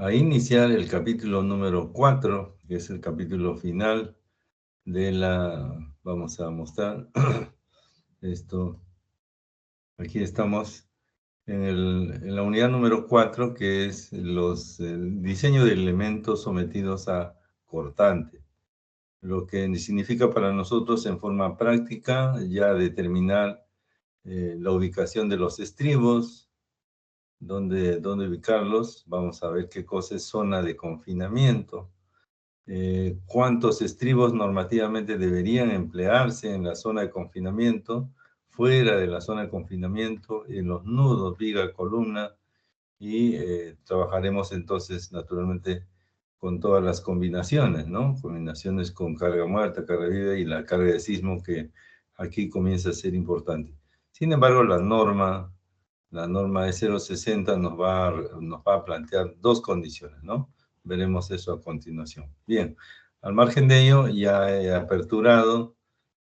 a iniciar el capítulo número 4, que es el capítulo final de vamos a mostrar esto. Aquí estamos en la unidad número 4, que es el diseño de elementos sometidos a cortante. Lo que significa para nosotros en forma práctica ya determinar la ubicación de los estribos, dónde ubicarlos. Vamos a ver qué cosa es zona de confinamiento, cuántos estribos normativamente deberían emplearse en la zona de confinamiento, fuera de la zona de confinamiento, en los nudos, viga, columna, y trabajaremos entonces naturalmente con todas las combinaciones, ¿no? Combinaciones con carga muerta, carga viva y la carga de sismo, que aquí comienza a ser importante. Sin embargo, la norma de 0,60 nos va a plantear dos condiciones, ¿no? Veremos eso a continuación. Bien, al margen de ello, ya he aperturado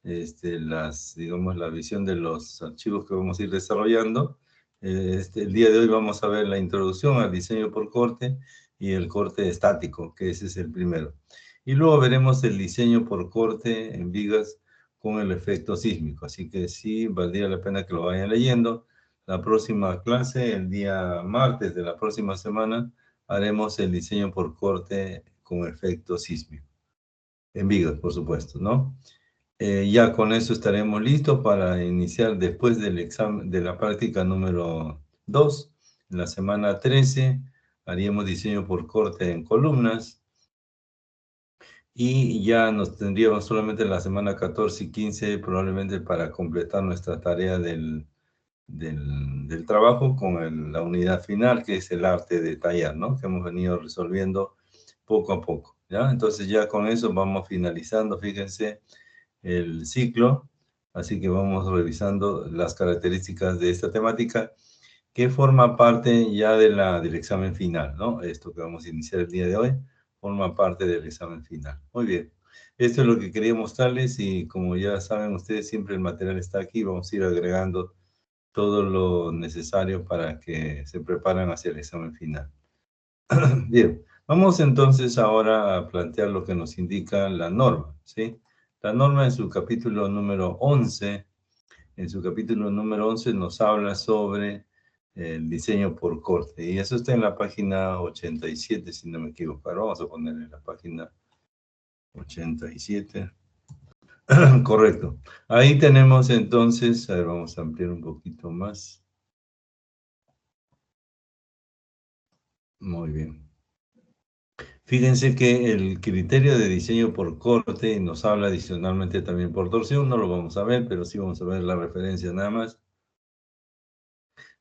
digamos, la visión de los archivos que vamos a ir desarrollando. El día de hoy vamos a ver la introducción al diseño por corte y el corte estático, que ese es el primero. Y luego veremos el diseño por corte en vigas con el efecto sísmico. Así que sí, valdría la pena que lo vayan leyendo. La próxima clase, el día martes de la próxima semana, haremos el diseño por corte con efecto sísmico. En vigas, por supuesto, ¿no? Ya con eso estaremos listos para iniciar después del examen de la práctica número 2. En la semana 13 haríamos diseño por corte en columnas y ya nos tendríamos solamente la semana 14 y 15 probablemente para completar nuestra tarea del trabajo con la unidad final, que es el arte de tallar, ¿no? Que hemos venido resolviendo poco a poco, ¿ya? Entonces ya con eso vamos finalizando, fíjense, el ciclo, así que vamos revisando las características de esta temática que forma parte ya del examen final, ¿no? Esto que vamos a iniciar el día de hoy forma parte del examen final. Muy bien, esto es lo que quería mostrarles y como ya saben ustedes, siempre el material está aquí, vamos a ir agregando todo lo necesario para que se preparen hacia el examen final. Bien, vamos entonces ahora a plantear lo que nos indica la norma, ¿sí? La norma en su capítulo número 11, nos habla sobre el diseño por corte, y eso está en la página 87, si no me equivoco. Ahora vamos a ponerle la página 87. Correcto. Ahí tenemos entonces, a ver, vamos a ampliar un poquito más. Muy bien. Fíjense que el criterio de diseño por corte nos habla adicionalmente también por torsión, no lo vamos a ver, pero sí vamos a ver la referencia nada más.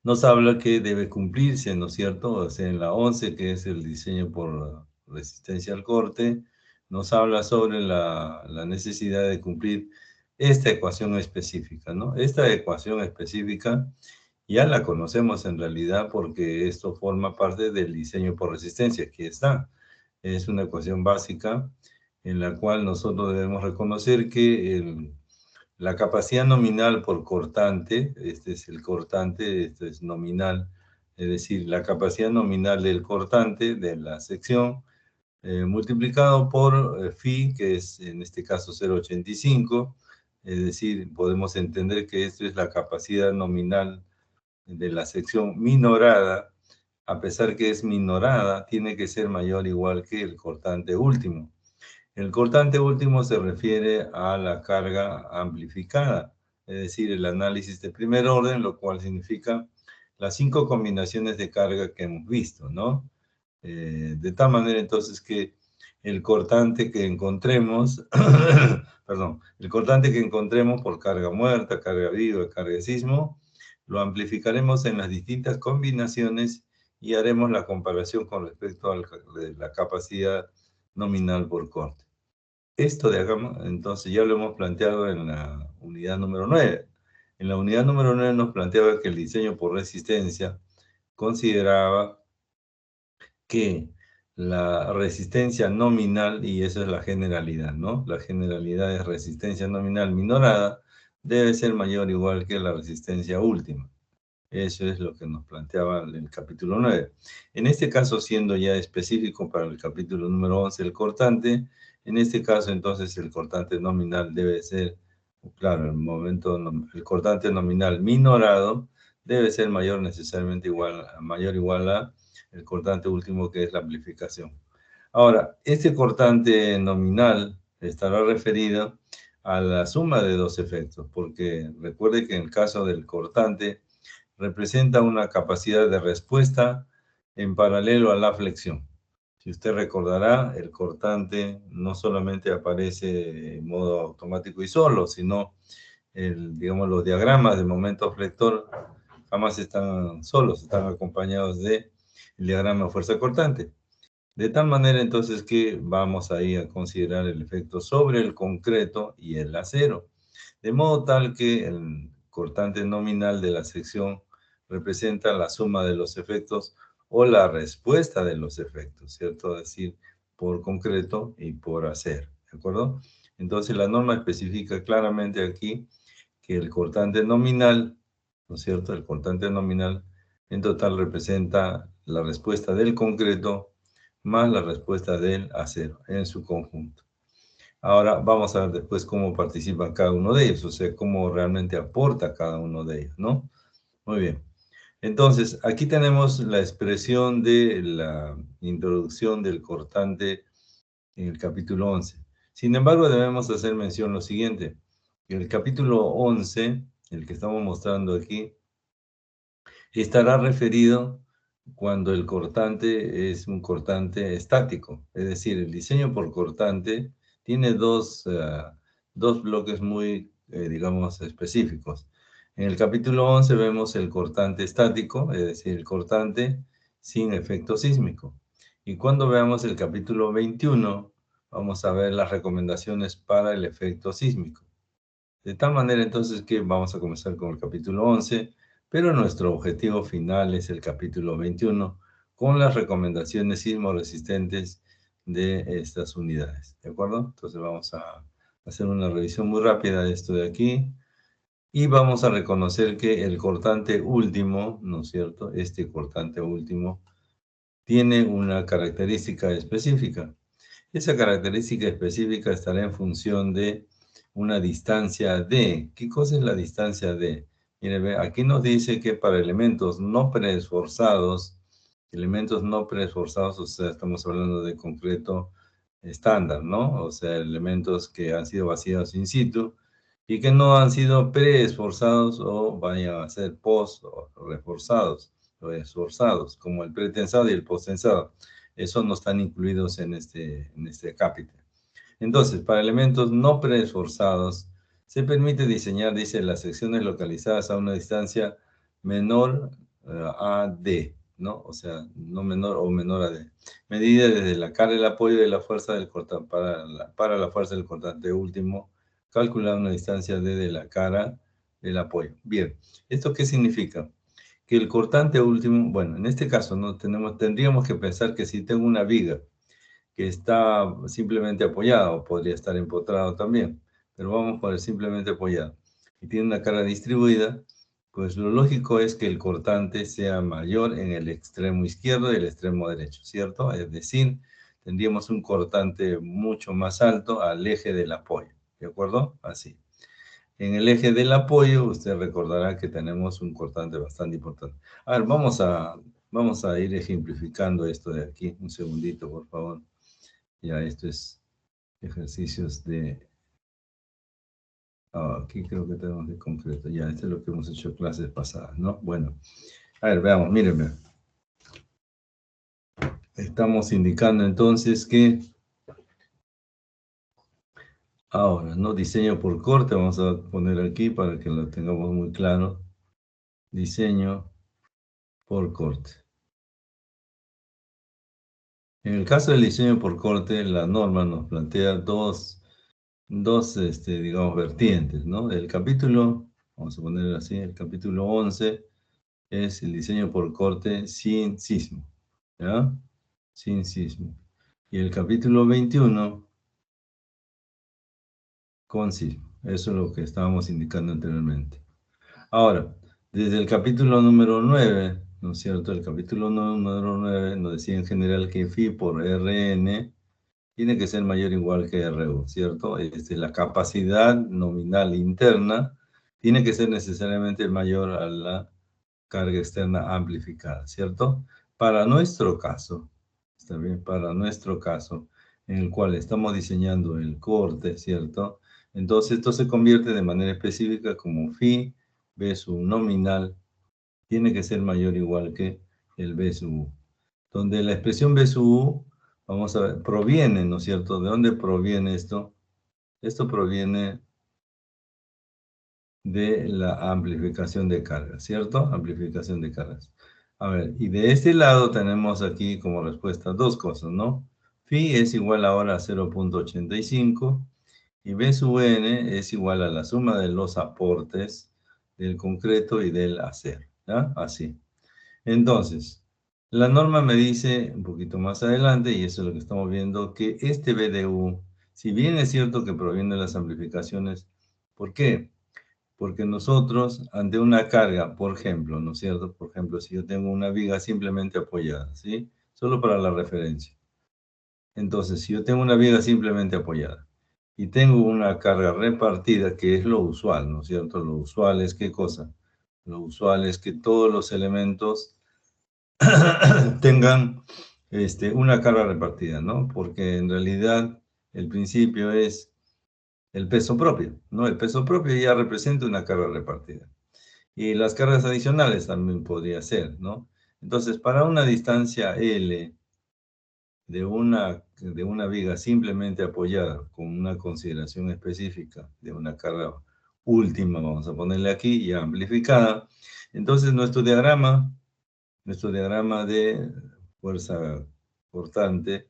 Nos habla que debe cumplirse, ¿no es cierto? O sea, en la 11, que es el diseño por resistencia al corte, nos habla sobre la necesidad de cumplir esta ecuación específica, ¿no? Esta ecuación específica ya la conocemos en realidad porque esto forma parte del diseño por resistencia. Aquí está. Es una ecuación básica en la cual nosotros debemos reconocer que la capacidad nominal por cortante, este es el cortante, esto es nominal, es decir, la capacidad nominal del cortante de la sección multiplicado por phi, que es en este caso 0,85, es decir, podemos entender que esto es la capacidad nominal de la sección minorada. A pesar que es minorada, tiene que ser mayor o igual que el cortante último. El cortante último se refiere a la carga amplificada, es decir, el análisis de primer orden, lo cual significa las 5 combinaciones de carga que hemos visto, ¿no? De tal manera entonces que el cortante que encontremos, perdón, el cortante que encontremos por carga muerta, carga viva, carga de sismo, lo amplificaremos en las distintas combinaciones y haremos la comparación con respecto a la capacidad nominal por corte. Esto de acá, entonces, ya lo hemos planteado en la unidad número 9. En la unidad número 9 nos planteaba que el diseño por resistencia consideraba que la resistencia nominal, y eso es la generalidad, ¿no? La generalidad es resistencia nominal minorada, debe ser mayor o igual que la resistencia última. Eso es lo que nos planteaba el capítulo 9. En este caso, siendo ya específico para el capítulo número 11, el cortante, en este caso, entonces, el cortante nominal debe ser, claro, el cortante nominal minorado debe ser mayor necesariamente mayor o igual a el cortante último, que es la amplificación. Ahora, este cortante nominal estará referido a la suma de dos efectos, porque recuerde que en el caso del cortante representa una capacidad de respuesta en paralelo a la flexión. Si usted recordará, el cortante no solamente aparece en modo automático y solo, sino digamos, los diagramas de momento flector jamás están solos, están acompañados del diagrama de fuerza cortante. De tal manera entonces que vamos ahí a considerar el efecto sobre el concreto y el acero. De modo tal que el cortante nominal de la sección representa la suma de los efectos o la respuesta de los efectos, ¿cierto? Es decir, por concreto y por acero, ¿de acuerdo? Entonces la norma especifica claramente aquí que el cortante nominal, ¿no es cierto? El cortante nominal en total representa la respuesta del concreto más la respuesta del acero en su conjunto. Ahora vamos a ver después cómo participa cada uno de ellos, o sea, cómo realmente aporta cada uno de ellos, ¿no? Muy bien. Entonces, aquí tenemos la expresión de la introducción del cortante en el capítulo 11. Sin embargo, debemos hacer mención lo siguiente. El capítulo 11, el que estamos mostrando aquí, estará referido cuando el cortante es un cortante estático. Es decir, el diseño por cortante tiene dos bloques muy, digamos, específicos. En el capítulo 11 vemos el cortante estático, es decir, el cortante sin efecto sísmico. Y cuando veamos el capítulo 21, vamos a ver las recomendaciones para el efecto sísmico. De tal manera entonces que vamos a comenzar con el capítulo 11, pero nuestro objetivo final es el capítulo 21, con las recomendaciones sismoresistentes de estas unidades, ¿de acuerdo? Entonces vamos a hacer una revisión muy rápida de esto de aquí y vamos a reconocer que el cortante último, ¿no es cierto? Este cortante último tiene una característica específica. Esa característica específica estará en función de una distancia D. ¿Qué cosa es la distancia D? Mire, ve, aquí nos dice que para elementos no preesforzados, o sea, estamos hablando de concreto estándar, ¿no? O sea, elementos que han sido vaciados in situ y que no han sido preesforzados o vayan a ser post o reforzados o esforzados, como el pretensado y el posttensado. Esos no están incluidos en este capítulo. Entonces, para elementos no preesforzados, se permite diseñar, dice, las secciones localizadas a una distancia menor a D, ¿no? O sea, no menor o menor a D. Medida desde la cara del apoyo de la fuerza del cortante, para la fuerza del cortante último, calcular una distancia D de la cara del apoyo. Bien, ¿esto qué significa? Que el cortante último, bueno, en este caso no tendríamos que pensar que si tengo una viga que está simplemente apoyado, o podría estar empotrado también, pero vamos por el simplemente apoyado, y tiene una carga distribuida, pues lo lógico es que el cortante sea mayor en el extremo izquierdo y el extremo derecho, ¿cierto? Es decir, tendríamos un cortante mucho más alto al eje del apoyo, ¿de acuerdo? Así. En el eje del apoyo, usted recordará que tenemos un cortante bastante importante. A ver, vamos a ir ejemplificando esto de aquí. Un segundito, por favor. Ya, esto es ejercicios de... aquí creo que tenemos de concreto. Ya, esto es lo que hemos hecho en clases pasadas, ¿no? Bueno, a ver, veamos, mírenme. Estamos indicando entonces que... Ahora, ¿no? Diseño por corte, vamos a poner aquí para que lo tengamos muy claro. Diseño por corte. En el caso del diseño por corte, la norma nos plantea dos digamos, vertientes, ¿no? El capítulo, vamos a ponerlo así, el capítulo 11 es el diseño por corte sin sismo, ¿ya? Sin sismo. Y el capítulo 21 con sismo. Eso es lo que estábamos indicando anteriormente. Ahora, Desde el capítulo número 9, ¿no es cierto? El capítulo número 9 nos decía en general que phi por Rn tiene que ser mayor o igual que RU, ¿cierto? La capacidad nominal interna tiene que ser necesariamente mayor a la carga externa amplificada, ¿cierto? Para nuestro caso, está bien, para nuestro caso, en el cual estamos diseñando el corte, ¿cierto? Entonces esto se convierte de manera específica como phi B sub nominal tiene que ser mayor o igual que el B sub U. Donde la expresión B sub U, vamos a ver, proviene, ¿no es cierto? ¿De dónde proviene esto? Esto proviene de la amplificación de cargas, ¿cierto? Amplificación de cargas. A ver, y de este lado tenemos aquí como respuesta dos cosas, ¿no? Phi es igual ahora a 0.85 y B sub n es igual a la suma de los aportes del concreto y del acero, ¿ya? Así. Entonces, la norma me dice un poquito más adelante, y eso es lo que estamos viendo, que este BDU, si bien es cierto que proviene de las amplificaciones, ¿por qué? Porque nosotros, ante una carga, por ejemplo, ¿no es cierto? Por ejemplo, si yo tengo una viga simplemente apoyada, ¿sí? Solo para la referencia. Entonces, si yo tengo una viga simplemente apoyada y tengo una carga repartida, que es lo usual, ¿no es cierto? Lo usual es ¿qué cosa? Lo usual es que todos los elementos tengan una carga repartida, ¿no? Porque en realidad el principio es el peso propio, ¿no? El peso propio ya representa una carga repartida. Y las cargas adicionales también podría ser, ¿no? Entonces, para una distancia L de una viga simplemente apoyada con una consideración específica de una carga última, vamos a ponerle aquí, ya amplificada, entonces nuestro diagrama de fuerza cortante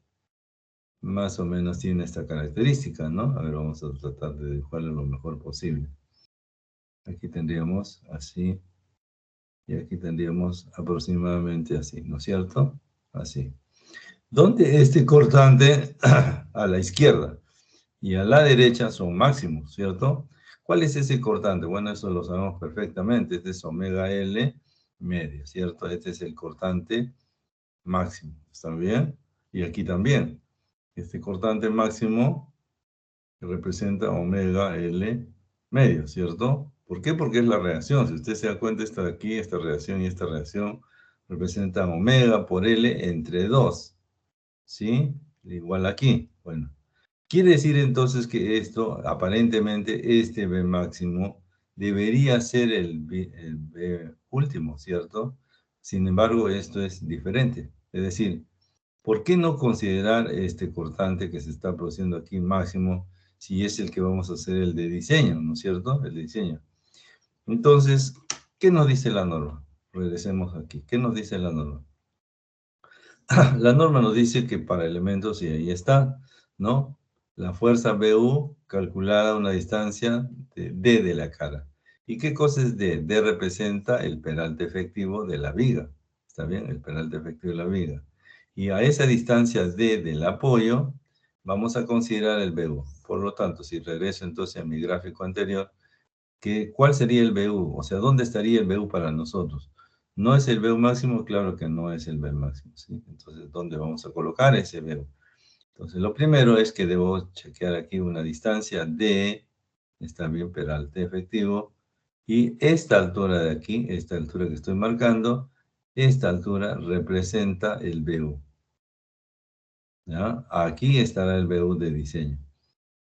más o menos tiene esta característica, ¿no? A ver, vamos a tratar de dibujarlo lo mejor posible. Aquí tendríamos así, y aquí tendríamos aproximadamente así, ¿no es cierto? Así. Donde este cortante a la izquierda y a la derecha son máximos, ¿cierto? ¿Cuál es ese cortante? Bueno, eso lo sabemos perfectamente. Este es omega L medio, ¿cierto? Este es el cortante máximo, ¿está bien? Y aquí también. Este cortante máximo representa omega L medio, ¿cierto? ¿Por qué? Porque es la reacción. Si usted se da cuenta, esta de aquí, esta reacción y esta reacción representan omega por L entre 2, ¿sí? Igual aquí. Bueno, quiere decir entonces que esto, aparentemente, este B máximo debería ser el B último, ¿cierto? Sin embargo, esto es diferente. Es decir, ¿por qué no considerar este cortante que se está produciendo aquí máximo si es el que vamos a hacer el de diseño, ¿no es cierto? El de diseño. Entonces, ¿qué nos dice la norma? Regresemos aquí. ¿Qué nos dice la norma? La norma nos dice que para elementos, y ahí está, ¿no? La fuerza BU calculada a una distancia de D de la cara. ¿Y qué cosa es D? D representa el peralte efectivo de la viga. ¿Está bien? El peralte efectivo de la viga. Y a esa distancia D del apoyo, vamos a considerar el BU. Por lo tanto, si regreso entonces a mi gráfico anterior, ¿cuál sería el BU? O sea, ¿dónde estaría el BU para nosotros? ¿No es el BU máximo? Claro que no es el BU máximo, ¿sí? Entonces, ¿dónde vamos a colocar ese BU? Entonces, lo primero es que debo chequear aquí una distancia D, está bien, peralte efectivo, y esta altura de aquí, esta altura que estoy marcando, esta altura representa el BU, ¿ya? Aquí estará el BU de diseño.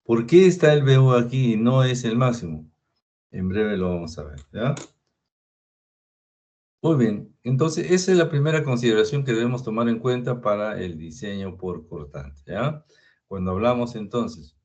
¿Por qué está el BU aquí y no es el máximo? En breve lo vamos a ver, ¿ya? Muy bien, entonces esa es la primera consideración que debemos tomar en cuenta para el diseño por cortante, ¿ya? Cuando hablamos entonces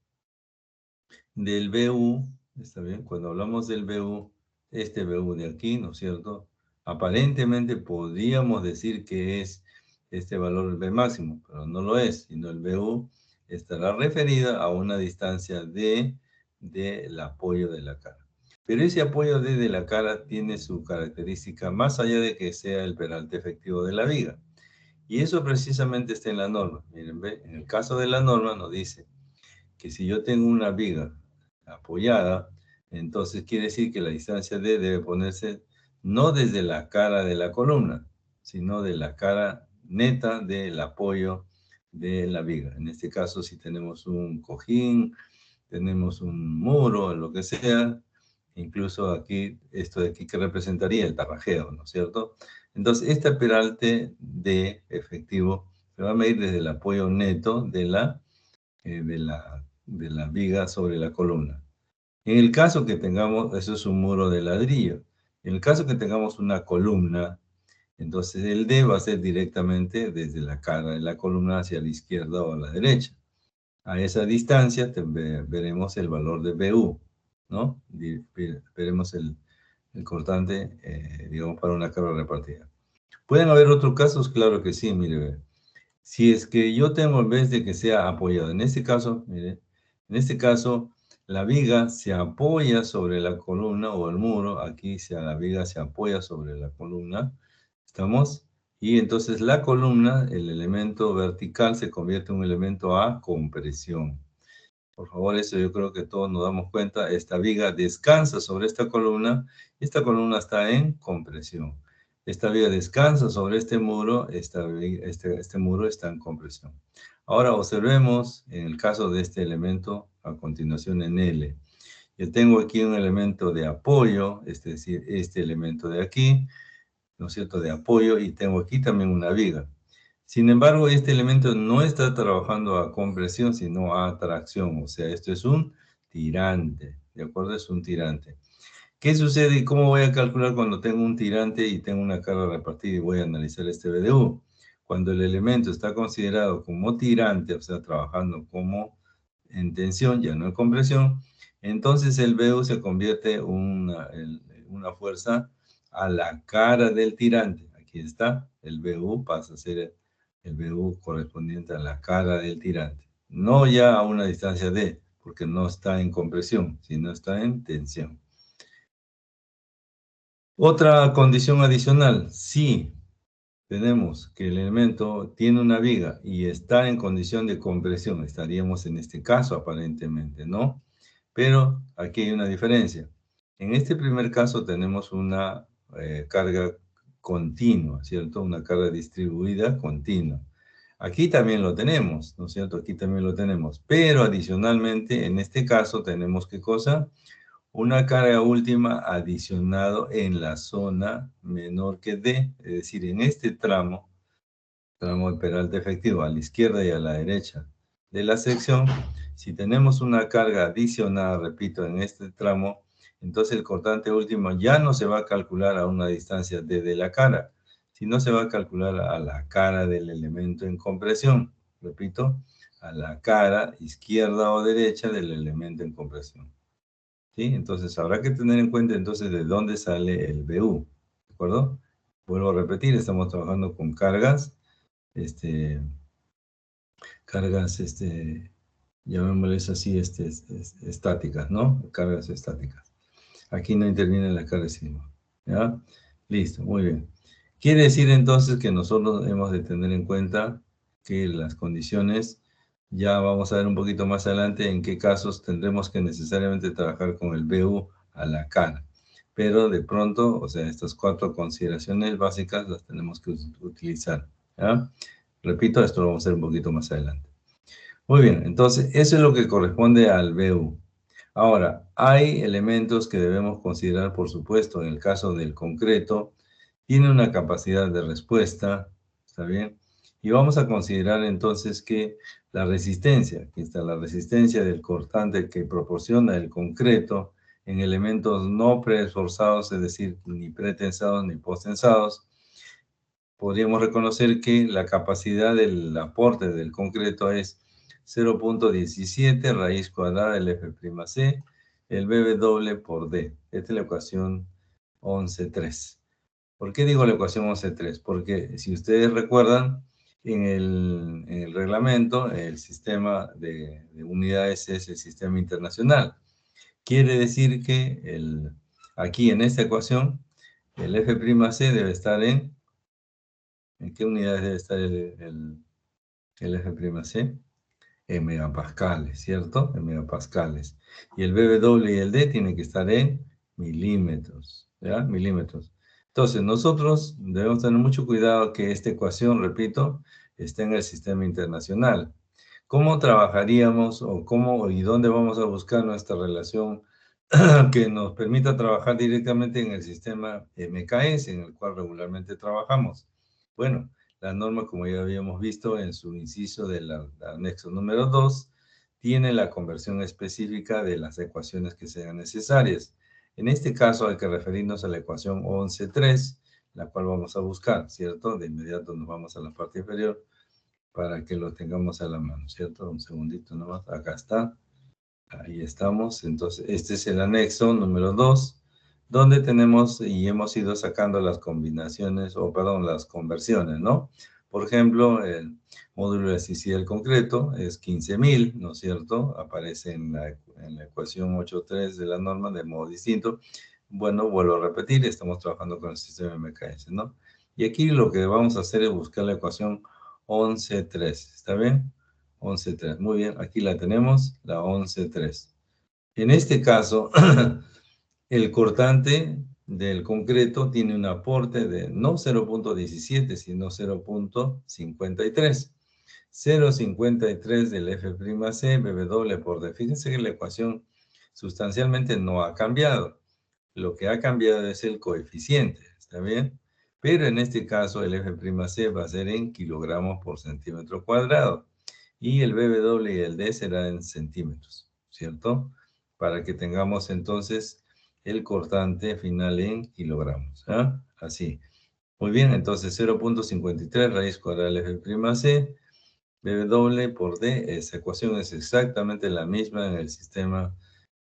del BU, ¿está bien? Cuando hablamos del BU, este BU de aquí, ¿no es cierto? Aparentemente podríamos decir que es este valor el B máximo, pero no lo es, sino el BU estará referida a una distancia D del apoyo de la cara. Pero ese apoyo de la cara tiene su característica más allá de que sea el peralte efectivo de la viga. Y eso precisamente está en la norma. Miren, ve, en el caso de la norma nos dice que si yo tengo una viga apoyada, entonces quiere decir que la distancia D debe ponerse no desde la cara de la columna, sino de la cara neta del apoyo de la viga. En este caso, si tenemos un cojín, tenemos un muro, lo que sea, incluso aquí, esto de aquí que representaría el tarrajeo, ¿no es cierto? Entonces, este peralte de efectivo se va a medir desde el apoyo neto de la viga sobre la columna. En el caso que tengamos, eso es un muro de ladrillo. En el caso que tengamos una columna, entonces el D va a ser directamente desde la cara de la columna hacia la izquierda o a la derecha. A esa distancia veremos el valor de BU, ¿no? Veremos el cortante, digamos, para una carga repartida. ¿Pueden haber otros casos? Claro que sí, mire. Si es que yo tengo, en vez de que sea apoyado, en este caso, mire, en este caso, la viga se apoya sobre la columna o el muro, aquí la viga se apoya sobre la columna, ¿estamos? Y entonces la columna, el elemento vertical, se convierte en un elemento a compresión. Por favor, eso yo creo que todos nos damos cuenta. Esta viga descansa sobre esta columna y esta columna está en compresión. Esta viga descansa sobre este muro, este muro está en compresión. Ahora observemos en el caso de este elemento a continuación en L. Yo tengo aquí un elemento de apoyo, es decir, este elemento de aquí, ¿no es cierto?, de apoyo, y tengo aquí también una viga. Sin embargo, este elemento no está trabajando a compresión, sino a tracción. O sea, esto es un tirante, ¿de acuerdo? Es un tirante. ¿Qué sucede y cómo voy a calcular cuando tengo un tirante y tengo una carga repartida y voy a analizar este BDU? Cuando el elemento está considerado como tirante, o sea, trabajando como en tensión, ya no en compresión, entonces el BU se convierte en una fuerza a la cara del tirante. Aquí está, el BU pasa a ser el BU correspondiente a la cara del tirante. No ya a una distancia D, porque no está en compresión, sino está en tensión. Otra condición adicional, si tenemos que el elemento tiene una viga y está en condición de compresión, estaríamos en este caso aparentemente, ¿no? Pero aquí hay una diferencia. En este primer caso tenemos una carga continua, ¿cierto? Una carga distribuida continua. Aquí también lo tenemos, ¿no es cierto? Aquí también lo tenemos. Pero adicionalmente, en este caso tenemos, ¿qué cosa? Una carga última adicionado en la zona menor que D, es decir, en este tramo de peralte efectivo, a la izquierda y a la derecha de la sección, si tenemos una carga adicionada, repito, en este tramo, entonces el cortante último ya no se va a calcular a una distancia D de la cara, sino se va a calcular a la cara del elemento en compresión, repito, a la cara izquierda o derecha del elemento en compresión. ¿Sí? Entonces habrá que tener en cuenta entonces de dónde sale el BU, ¿de acuerdo? Vuelvo a repetir, estamos trabajando con cargas, cargas, llamémosles así, estáticas, ¿no? Cargas estáticas. Aquí no intervienen las cargas sísmicas, ¿ya? Listo, muy bien. Quiere decir entonces que nosotros hemos de tener en cuenta que las condiciones, ya vamos a ver un poquito más adelante en qué casos tendremos que necesariamente trabajar con el BU a la cara. Pero de pronto, o sea, estas 4 consideraciones básicas las tenemos que utilizar, ¿ya? Repito, esto lo vamos a hacer un poquito más adelante. Muy bien, entonces eso es lo que corresponde al BU. Ahora, hay elementos que debemos considerar, por supuesto, en el caso del concreto, tiene una capacidad de respuesta, ¿está bien? Y vamos a considerar entonces que la resistencia, aquí está la resistencia del cortante que proporciona el concreto en elementos no preesforzados, es decir, ni pretensados ni posttensados, podríamos reconocer que la capacidad del aporte del concreto es 0.17 raíz cuadrada del F'C, el BW por D. Esta es la ecuación 11.3. ¿Por qué digo la ecuación 11.3? Porque si ustedes recuerdan, en el reglamento, el sistema de unidades es el sistema internacional. Quiere decir que aquí en esta ecuación, el F'C debe estar ¿en qué unidades debe estar el F'C? En megapascales, ¿cierto? En megapascales. Y el BW y el D tienen que estar en milímetros, ¿ya? Milímetros. Entonces, nosotros debemos tener mucho cuidado que esta ecuación, repito, esté en el sistema internacional. ¿Cómo trabajaríamos o cómo y dónde vamos a buscar nuestra relación que nos permita trabajar directamente en el sistema MKS, en el cual regularmente trabajamos? Bueno, la norma, como ya habíamos visto en su inciso del anexo número 2, tiene la conversión específica de las ecuaciones que sean necesarias. En este caso hay que referirnos a la ecuación 11.3, la cual vamos a buscar, ¿cierto? De inmediato nos vamos a la parte inferior para que lo tengamos a la mano, ¿cierto? Un segundito nomás, acá está. Ahí estamos. Entonces, este es el anexo número 2, donde tenemos y hemos ido sacando las combinaciones, o perdón, las conversiones, ¿no? Por ejemplo, el módulo de elasticidad del concreto es 15.000, ¿no es cierto? Aparece en la ecuación 8.3 de la norma de modo distinto. Bueno, vuelvo a repetir, estamos trabajando con el sistema MKS, ¿no? Y aquí lo que vamos a hacer es buscar la ecuación 11.3, ¿está bien? 11.3, muy bien, aquí la tenemos, la 11.3. En este caso, el cortante del concreto tiene un aporte de no 0.17, sino 0.53. 0.53 del F'C, BW por D. Fíjense que la ecuación sustancialmente no ha cambiado. Lo que ha cambiado es el coeficiente, ¿está bien? Pero en este caso el F'C va a ser en kilogramos por centímetro cuadrado y el BW y el D será en centímetros, ¿cierto? Para que tengamos entonces el cortante final en kilogramos, ¿ah? Así. Muy bien, entonces 0.53 raíz cuadrada del F'C, BW por D, esa ecuación es exactamente la misma en el sistema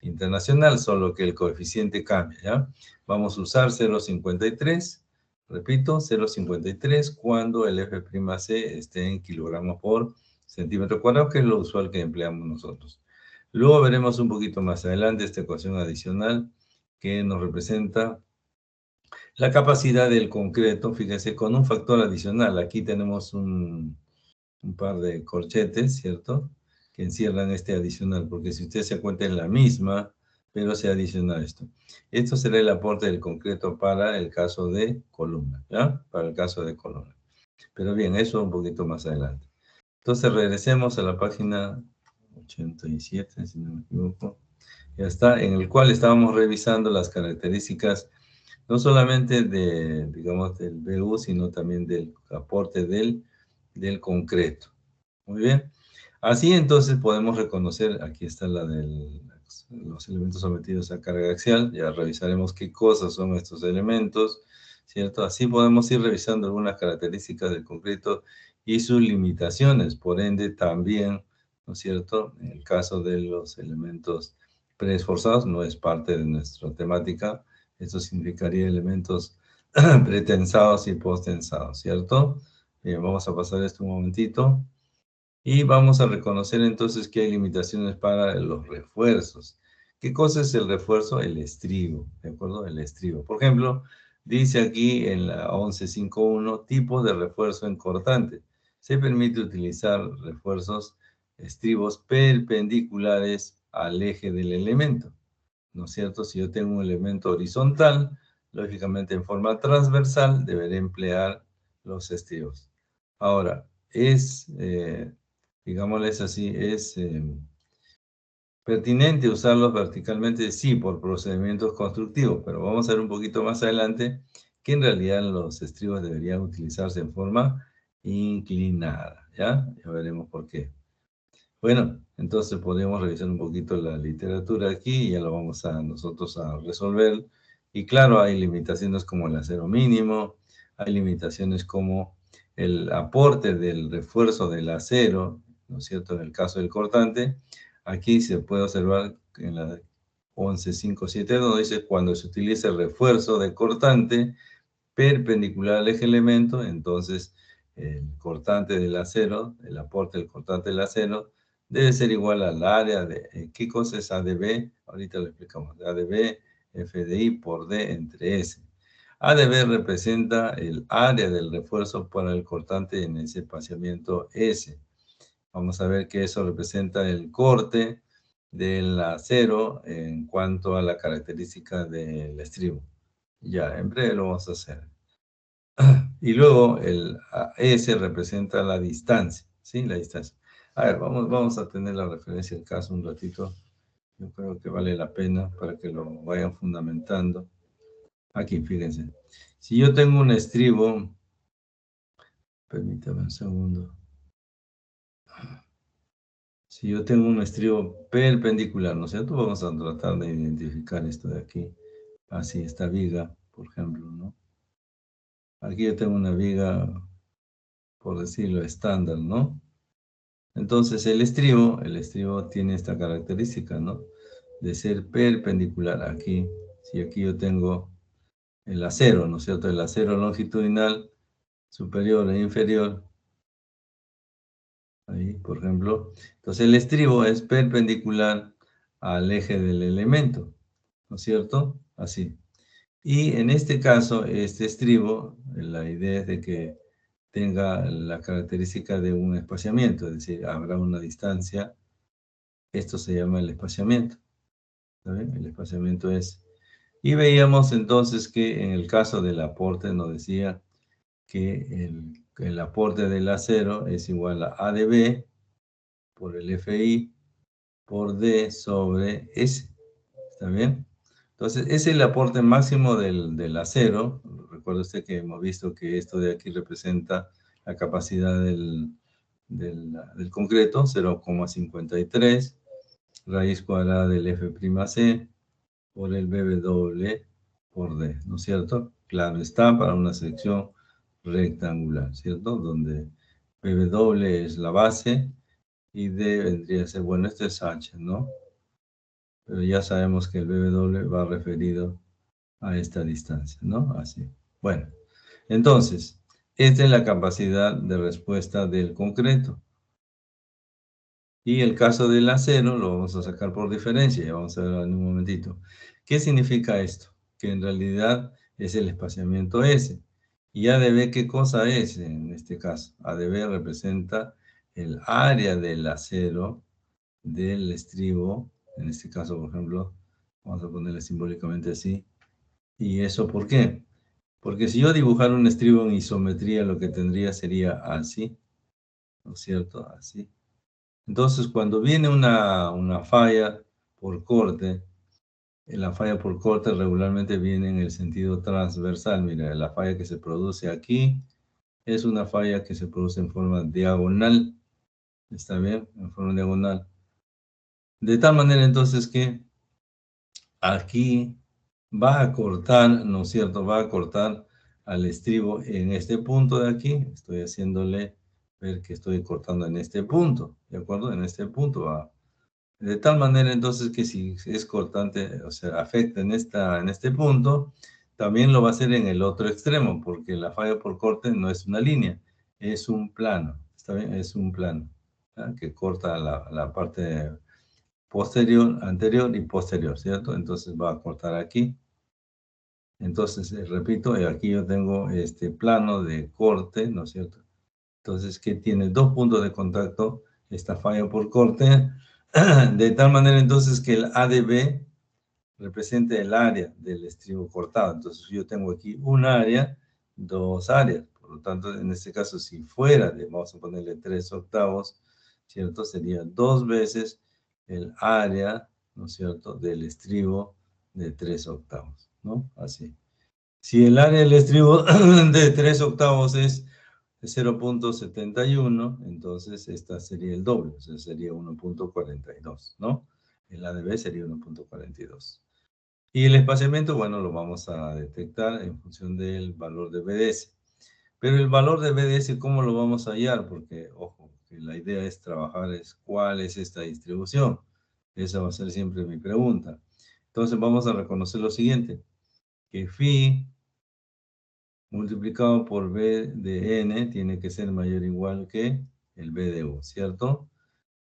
internacional, solo que el coeficiente cambia, ¿ya? Vamos a usar 0.53, repito, 0.53 cuando el F'C esté en kilogramos por centímetro cuadrado, que es lo usual que empleamos nosotros. Luego veremos un poquito más adelante esta ecuación adicional que nos representa la capacidad del concreto, fíjense, con un factor adicional. Aquí tenemos un par de corchetes, ¿cierto? Que encierran este adicional, porque si usted se cuenta en la misma, pero se adiciona esto. Esto será el aporte del concreto para el caso de columna, ¿ya? Para el caso de columna. Pero bien, eso un poquito más adelante. Entonces regresemos a la página 87, si no me equivoco. Ya está, en el cual estábamos revisando las características no solamente de, digamos, del BU, sino también del aporte del concreto. Muy bien. Así entonces podemos reconocer, aquí está la de los elementos sometidos a carga axial, ya revisaremos qué cosas son estos elementos, ¿cierto? Así podemos ir revisando algunas características del concreto y sus limitaciones, por ende también, ¿no es cierto? En el caso de los elementos preesforzados, no es parte de nuestra temática, esto significaría elementos pretensados y postensados, ¿cierto? Bien, vamos a pasar esto un momentito. Y vamos a reconocer entonces que hay limitaciones para los refuerzos. ¿Qué cosa es el refuerzo? El estribo, ¿de acuerdo? El estribo. Por ejemplo, dice aquí en la 11.5.1, tipo de refuerzo en cortante. Se permite utilizar refuerzos estribos perpendiculares al eje del elemento, ¿no es cierto? Si yo tengo un elemento horizontal, lógicamente en forma transversal deberé emplear los estribos. Ahora, digámosles así, es pertinente usarlos verticalmente, sí, por procedimientos constructivos, pero vamos a ver un poquito más adelante que en realidad los estribos deberían utilizarse en forma inclinada, ¿ya? Ya veremos por qué. Bueno, entonces podemos revisar un poquito la literatura aquí y ya lo vamos a nosotros a resolver. Y claro, hay limitaciones como el acero mínimo, hay limitaciones como el aporte del refuerzo del acero, ¿no es cierto? En el caso del cortante, aquí se puede observar en la 11.5.7.2 dice cuando se utiliza el refuerzo de cortante perpendicular al eje elemento, entonces el cortante del acero, el aporte del cortante del acero, debe ser igual al área de, ¿qué cosa es ADB? Ahorita lo explicamos, ADB, FDI por D entre S. ADB representa el área del refuerzo para el cortante en ese espaciamiento S. Vamos a ver que eso representa el corte del acero en cuanto a la característica del estribo. Ya, en breve lo vamos a hacer. Y luego el S representa la distancia, ¿sí? La distancia. A ver, vamos a tener la referencia del caso un ratito. Yo creo que vale la pena para que lo vayan fundamentando. Aquí, fíjense. Si yo tengo un estribo, permítame un segundo. Si yo tengo un estribo perpendicular, ¿no es cierto? Vamos a tratar de identificar esto de aquí. Así, esta viga, por ejemplo, ¿no? Aquí yo tengo una viga, por decirlo, estándar, ¿no? Entonces el estribo tiene esta característica, ¿no? De ser perpendicular aquí. Si aquí yo tengo el acero, ¿no es cierto? El acero longitudinal superior e inferior, ahí, por ejemplo. Entonces el estribo es perpendicular al eje del elemento, ¿no es cierto? Así. Y en este caso, este estribo, la idea es de que tenga la característica de un espaciamiento, es decir, habrá una distancia. Esto se llama el espaciamiento. ¿Está bien? El espaciamiento es. Y veíamos entonces que en el caso del aporte nos decía que el aporte del acero es igual a A de B por el FI por D sobre S. ¿Está bien? Entonces, es el aporte máximo del acero. Recuerde usted que hemos visto que esto de aquí representa la capacidad del concreto, 0,53, raíz cuadrada del F'C por el BW por D, ¿no es cierto? Claro está, para una sección rectangular, ¿cierto? Donde BW es la base y D vendría a ser, bueno, este es H, ¿no? Pero ya sabemos que el BW va referido a esta distancia, ¿no? Así. Bueno, entonces, esta es la capacidad de respuesta del concreto. Y el caso del acero lo vamos a sacar por diferencia, ya vamos a ver en un momentito. ¿Qué significa esto? Que en realidad es el espaciamiento S. ¿Y ADB qué cosa es en este caso? ADB representa el área del acero del estribo, en este caso, por ejemplo, vamos a ponerle simbólicamente así. ¿Y eso por qué? Porque si yo dibujara un estribo en isometría, lo que tendría sería así, ¿no es cierto? Así. Entonces, cuando viene una falla por corte, la falla por corte regularmente viene en el sentido transversal. Mira, la falla que se produce aquí es una falla que se produce en forma diagonal. ¿Está bien? En forma diagonal. De tal manera entonces que aquí va a cortar, ¿no es cierto? Va a cortar al estribo en este punto de aquí. Estoy haciéndole ver que estoy cortando en este punto, ¿de acuerdo? En este punto va. De tal manera entonces que si es cortante, o sea, afecta en este punto, también lo va a hacer en el otro extremo, porque la falla por corte no es una línea, es un plano, ¿está bien? Es un plano, ¿ya? Que corta la parte posterior, anterior y posterior, ¿cierto? Entonces va a cortar aquí. Entonces, repito, aquí yo tengo este plano de corte, ¿no es cierto? Entonces, que tiene dos puntos de contacto, esta falla por corte, de tal manera entonces que el ADB representa el área del estribo cortado. Entonces, yo tengo aquí un área, dos áreas. Por lo tanto, en este caso, si fuera de, vamos a ponerle 3/8, ¿cierto? Sería dos veces el área, ¿no es cierto?, del estribo de 3/8, ¿no? Así. Si el área del estribo de 3/8 es 0,71, entonces esta sería el doble, o sea, sería 1,42, ¿no? El ADB sería 1,42. Y el espaciamiento, bueno, lo vamos a detectar en función del valor de BDS. Pero el valor de BDS, ¿cómo lo vamos a hallar? Porque, ojo, que la idea es trabajar es cuál es esta distribución. Esa va a ser siempre mi pregunta. Entonces vamos a reconocer lo siguiente, que phi multiplicado por B de N tiene que ser mayor o igual que el B de U, ¿cierto?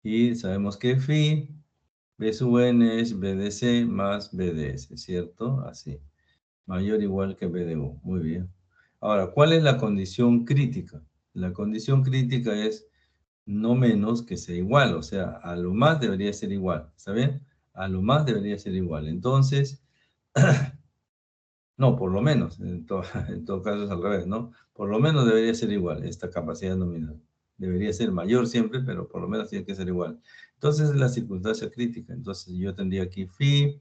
Y sabemos que phi, B sub N es B de C más B de S, ¿cierto? Así, mayor o igual que B de U, muy bien. Ahora, ¿cuál es la condición crítica? La condición crítica es no menos que sea igual, o sea, a lo más debería ser igual, ¿está bien? A lo más debería ser igual. Entonces, No, por lo menos, en todo caso es al revés, ¿no? Por lo menos debería ser igual esta capacidad nominal. Debería ser mayor siempre, pero por lo menos tiene que ser igual. Entonces es la circunstancia crítica. Entonces yo tendría aquí phi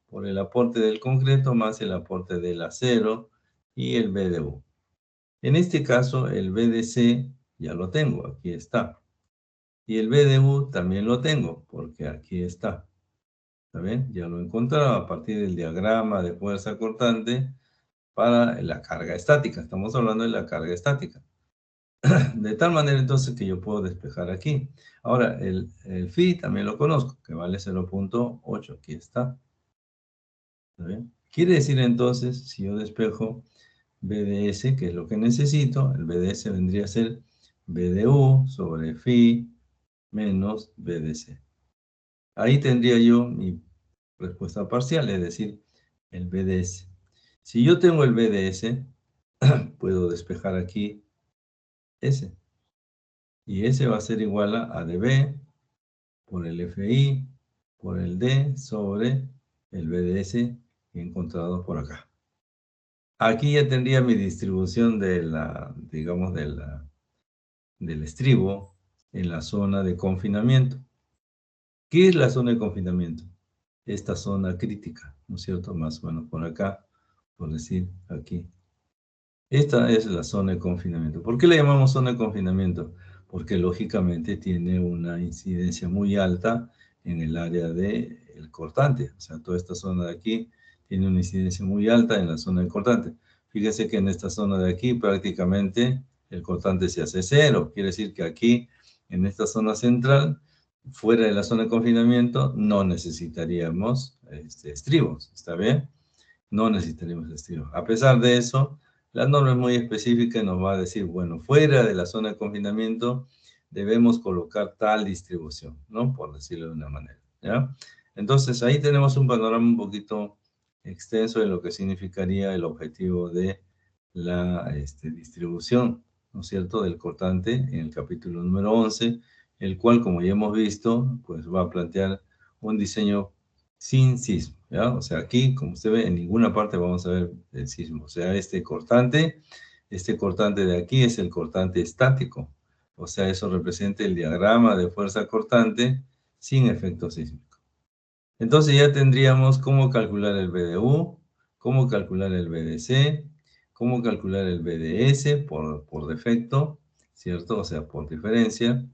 por el aporte del concreto más el aporte del acero y el BDU. En este caso, el BDC ya lo tengo, aquí está. Y el BDU también lo tengo, porque aquí está. ¿Está bien? Ya lo he encontrado a partir del diagrama de fuerza cortante para la carga estática. Estamos hablando de la carga estática. De tal manera entonces que yo puedo despejar aquí. Ahora, el phi también lo conozco, que vale 0.8. Aquí está. ¿Está bien? Quiere decir entonces, si yo despejo BDS, que es lo que necesito, el BDS vendría a ser BDU sobre phi menos BDC. Ahí tendría yo mi respuesta parcial, es decir, el BDS. Si yo tengo el BDS, puedo despejar aquí S. Y S va a ser igual a dB por el FI por el D sobre el BDS que he encontrado por acá. Aquí ya tendría mi distribución de la, digamos, del estribo en la zona de confinamiento. ¿Qué es la zona de confinamiento? Esta zona crítica, ¿no es cierto? Más o menos por acá, por decir aquí. Esta es la zona de confinamiento. ¿Por qué le llamamos zona de confinamiento? Porque lógicamente tiene una incidencia muy alta en el área del cortante. O sea, toda esta zona de aquí tiene una incidencia muy alta en la zona del cortante. Fíjese que en esta zona de aquí prácticamente el cortante se hace cero. Quiere decir que aquí, en esta zona central, fuera de la zona de confinamiento, no necesitaríamos estribos. ¿Está bien? No necesitaríamos estribos. A pesar de eso, la norma es muy específica y nos va a decir, bueno, fuera de la zona de confinamiento debemos colocar tal distribución, ¿no? Por decirlo de una manera, ¿ya? Entonces, ahí tenemos un panorama un poquito extenso de lo que significaría el objetivo de la distribución, ¿no es cierto?, del cortante en el capítulo número 11, el cual, como ya hemos visto, pues va a plantear un diseño sin sismo, ¿ya? O sea, aquí, como usted ve, en ninguna parte vamos a ver el sismo. O sea, este cortante de aquí es el cortante estático. O sea, eso representa el diagrama de fuerza cortante sin efecto sísmico. Entonces ya tendríamos cómo calcular el BDU, cómo calcular el BDC, cómo calcular el BDS por defecto, ¿cierto? O sea, por diferencia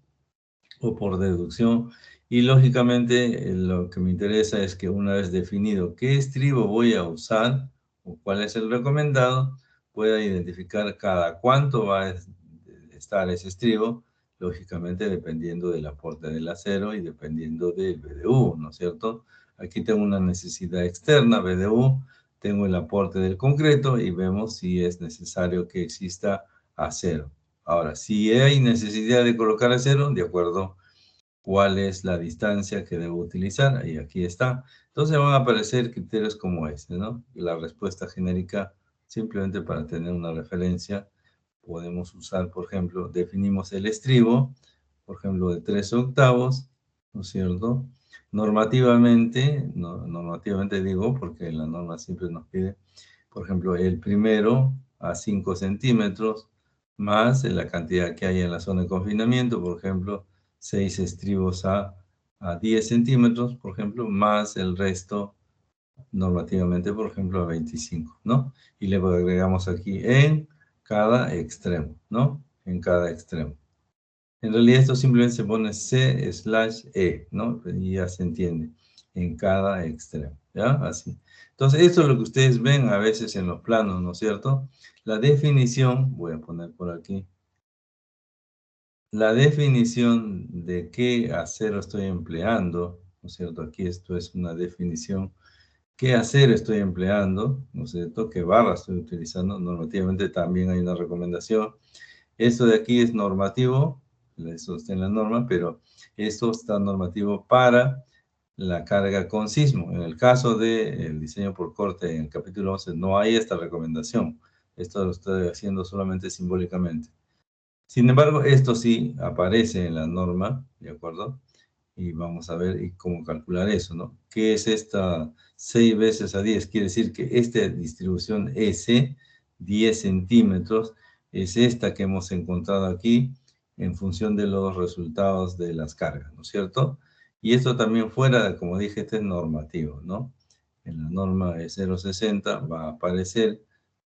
o por deducción. Y lógicamente lo que me interesa es que una vez definido qué estribo voy a usar o cuál es el recomendado, pueda identificar cada cuánto va a estar ese estribo, lógicamente dependiendo del aporte del acero y dependiendo del BDU, ¿no es cierto? Aquí tengo una necesidad externa, BDU, tengo el aporte del concreto y vemos si es necesario que exista acero. Ahora, si hay necesidad de colocar acero, de acuerdo, cuál es la distancia que debo utilizar, y aquí está. Entonces van a aparecer criterios como este, ¿no? La respuesta genérica, simplemente para tener una referencia, podemos usar, por ejemplo, definimos el estribo, por ejemplo, de 3 octavos, ¿no es cierto? Normativamente, normativamente digo, porque la norma siempre nos pide, por ejemplo, el primero a 5 centímetros, más la cantidad que hay en la zona de confinamiento, por ejemplo, 6 estribos a 10 centímetros, por ejemplo, más el resto normativamente, por ejemplo, a 25, ¿no? Y le agregamos aquí en cada extremo, ¿no? En cada extremo. En realidad esto simplemente se pone C/E, ¿no? Y ya se entiende, en cada extremo, ¿ya? Así. Entonces, esto es lo que ustedes ven a veces en los planos, ¿no es cierto? La definición, voy a poner por aquí, la definición de qué acero estoy empleando, ¿no es cierto? Aquí esto es una definición. ¿Qué acero estoy empleando? ¿No es cierto? ¿Qué barra estoy utilizando? Normativamente también hay una recomendación. Esto de aquí es normativo, eso está en la norma, pero esto está normativo para la carga con sismo. En el caso del diseño por corte en el capítulo 11 no hay esta recomendación. Esto lo estoy haciendo solamente simbólicamente. Sin embargo, esto sí aparece en la norma, ¿de acuerdo? Y vamos a ver cómo calcular eso, ¿no? ¿Qué es esta 6 veces a 10? Quiere decir que esta distribución S, 10 centímetros, es esta que hemos encontrado aquí en función de los resultados de las cargas, ¿no es cierto? Y esto también fuera, de, como dije, este es normativo, ¿no? En la norma de 060 va a aparecer,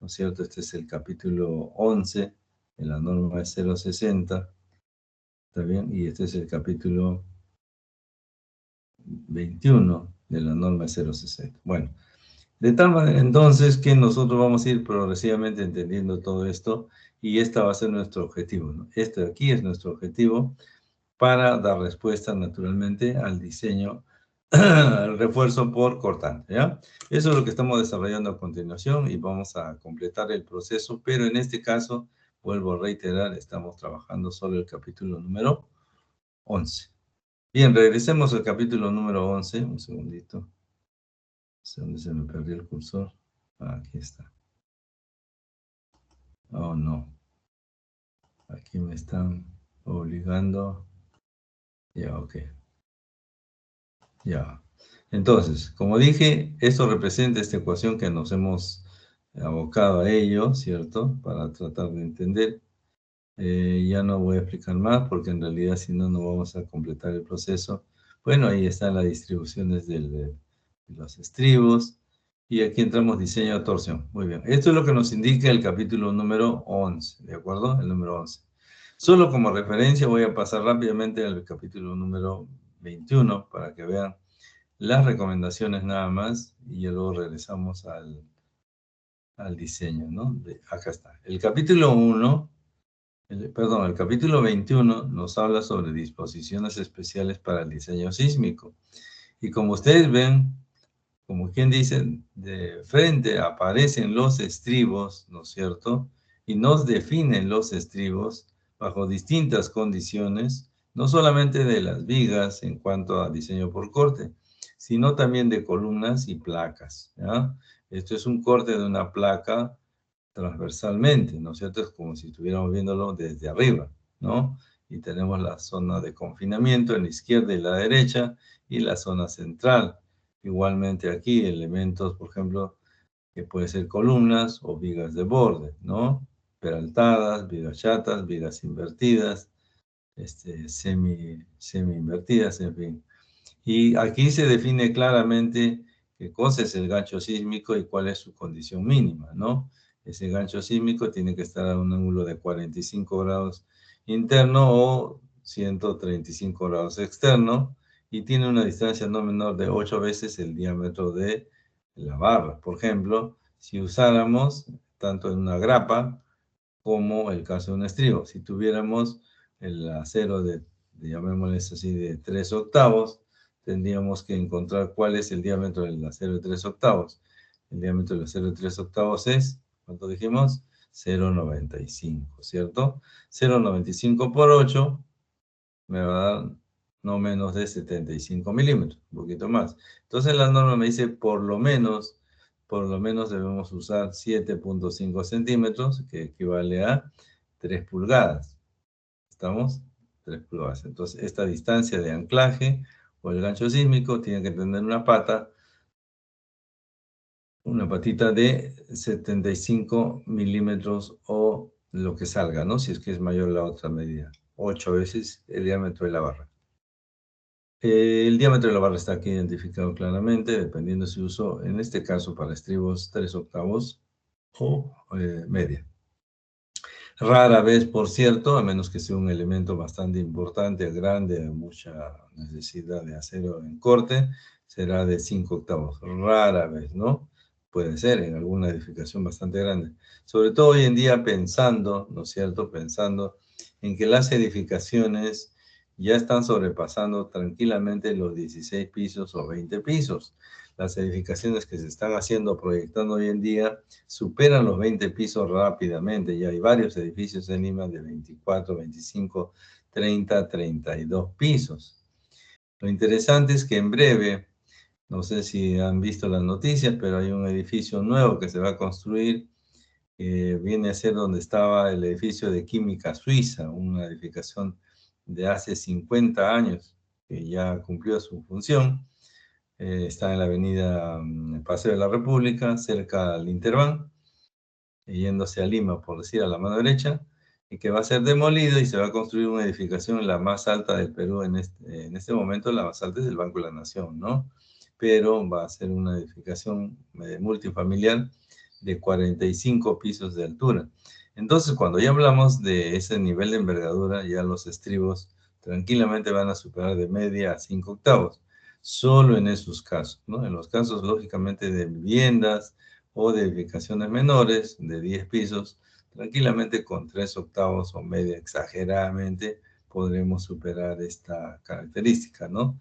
¿no es cierto? Este es el capítulo 11, en la norma de 060, ¿está bien? Y este es el capítulo 21 de la norma 060. Bueno, de tal manera entonces que nosotros vamos a ir progresivamente entendiendo todo esto y este va a ser nuestro objetivo, ¿no? Este de aquí es nuestro objetivo para dar respuesta naturalmente al diseño, al refuerzo por cortante, ¿ya? Eso es lo que estamos desarrollando a continuación y vamos a completar el proceso, pero en este caso, vuelvo a reiterar, estamos trabajando sobre el capítulo número 11. Bien, regresemos al capítulo número 11, un segundito. No sé dónde se me perdió el cursor. Aquí está. Oh, no. Aquí me están obligando. Ya, ok. Ya. Entonces, como dije, esto representa esta ecuación que nos hemos abocado a ello, ¿cierto? Para tratar de entender. Ya no voy a explicar más porque en realidad si no, no vamos a completar el proceso. Bueno, ahí están las distribuciones de los estribos. Y aquí entramos diseño de torsión. Muy bien. Esto es lo que nos indica el capítulo número 11, ¿de acuerdo? El número 11. Solo como referencia voy a pasar rápidamente al capítulo número 21 para que vean las recomendaciones nada más y ya luego regresamos al diseño, ¿no? Acá está. El capítulo 1, perdón, el capítulo 21 nos habla sobre disposiciones especiales para el diseño sísmico. Y como ustedes ven, como quien dice, de frente aparecen los estribos, ¿no es cierto? Y nos definen los estribos bajo distintas condiciones, no solamente de las vigas en cuanto a diseño por corte, sino también de columnas y placas, ¿ya? Esto es un corte de una placa transversalmente, ¿no es cierto? Es como si estuviéramos viéndolo desde arriba, ¿no? Y tenemos la zona de confinamiento en la izquierda y la derecha y la zona central. Igualmente aquí elementos, por ejemplo, que pueden ser columnas o vigas de borde, ¿no? Peraltadas, vigas chatas, vigas invertidas, semi invertidas, en fin. Y aquí se define claramente qué cosa es el gancho sísmico y cuál es su condición mínima, ¿no? Ese gancho sísmico tiene que estar a un ángulo de 45 grados interno o 135 grados externo y tiene una distancia no menor de 8 veces el diámetro de la barra. Por ejemplo, si usáramos tanto en una grapa como el caso de un estribo, si tuviéramos el acero llamémosle así, de 3 octavos, tendríamos que encontrar cuál es el diámetro del acero de 3 octavos. El diámetro del acero de 3 octavos es, ¿cuánto dijimos? 0,95, ¿cierto? 0,95 por 8 me va a dar no menos de 75 milímetros, un poquito más. Entonces la norma me dice por lo menos debemos usar 7,5 centímetros, que equivale a 3 pulgadas. ¿Estamos? 3 pulgadas. Entonces esta distancia de anclaje o el gancho sísmico tiene que tener una patita de 75 milímetros o lo que salga, ¿no? Si es que es mayor la otra medida. 8 veces el diámetro de la barra. El diámetro de la barra está aquí identificado claramente, dependiendo si uso, en este caso para estribos, 3 octavos o media. Rara vez, por cierto, a menos que sea un elemento bastante importante, grande, de mucha necesidad de acero en corte, será de 5 octavos. Rara vez, ¿no? Puede ser en alguna edificación bastante grande. Sobre todo hoy en día pensando, ¿no es cierto? Pensando en que las edificaciones ya están sobrepasando tranquilamente los 16 pisos o 20 pisos. Las edificaciones que se están haciendo, proyectando hoy en día, superan los 20 pisos rápidamente. Ya hay varios edificios en Lima de 24, 25, 30, 32 pisos. Lo interesante es que en breve, no sé si han visto las noticias, pero hay un edificio nuevo que se va a construir, que viene a ser donde estaba el edificio de Química Suiza, una edificación de hace 50 años. que ya cumplió su función. Está en la avenida Paseo de la República, cerca al Interbank, yéndose a Lima, por decir, a la mano derecha, y que va a ser demolido y se va a construir una edificación la más alta del Perú en este momento. La más alta es el Banco de la Nación, ¿no? Pero va a ser una edificación multifamiliar de 45 pisos de altura. Entonces, cuando ya hablamos de ese nivel de envergadura, ya los estribos tranquilamente van a superar de media a 5 octavos, solo en esos casos, ¿no? En los casos, lógicamente, de viviendas o de edificaciones menores, de 10 pisos, tranquilamente con 3 octavos o media exageradamente podremos superar esta característica, ¿no?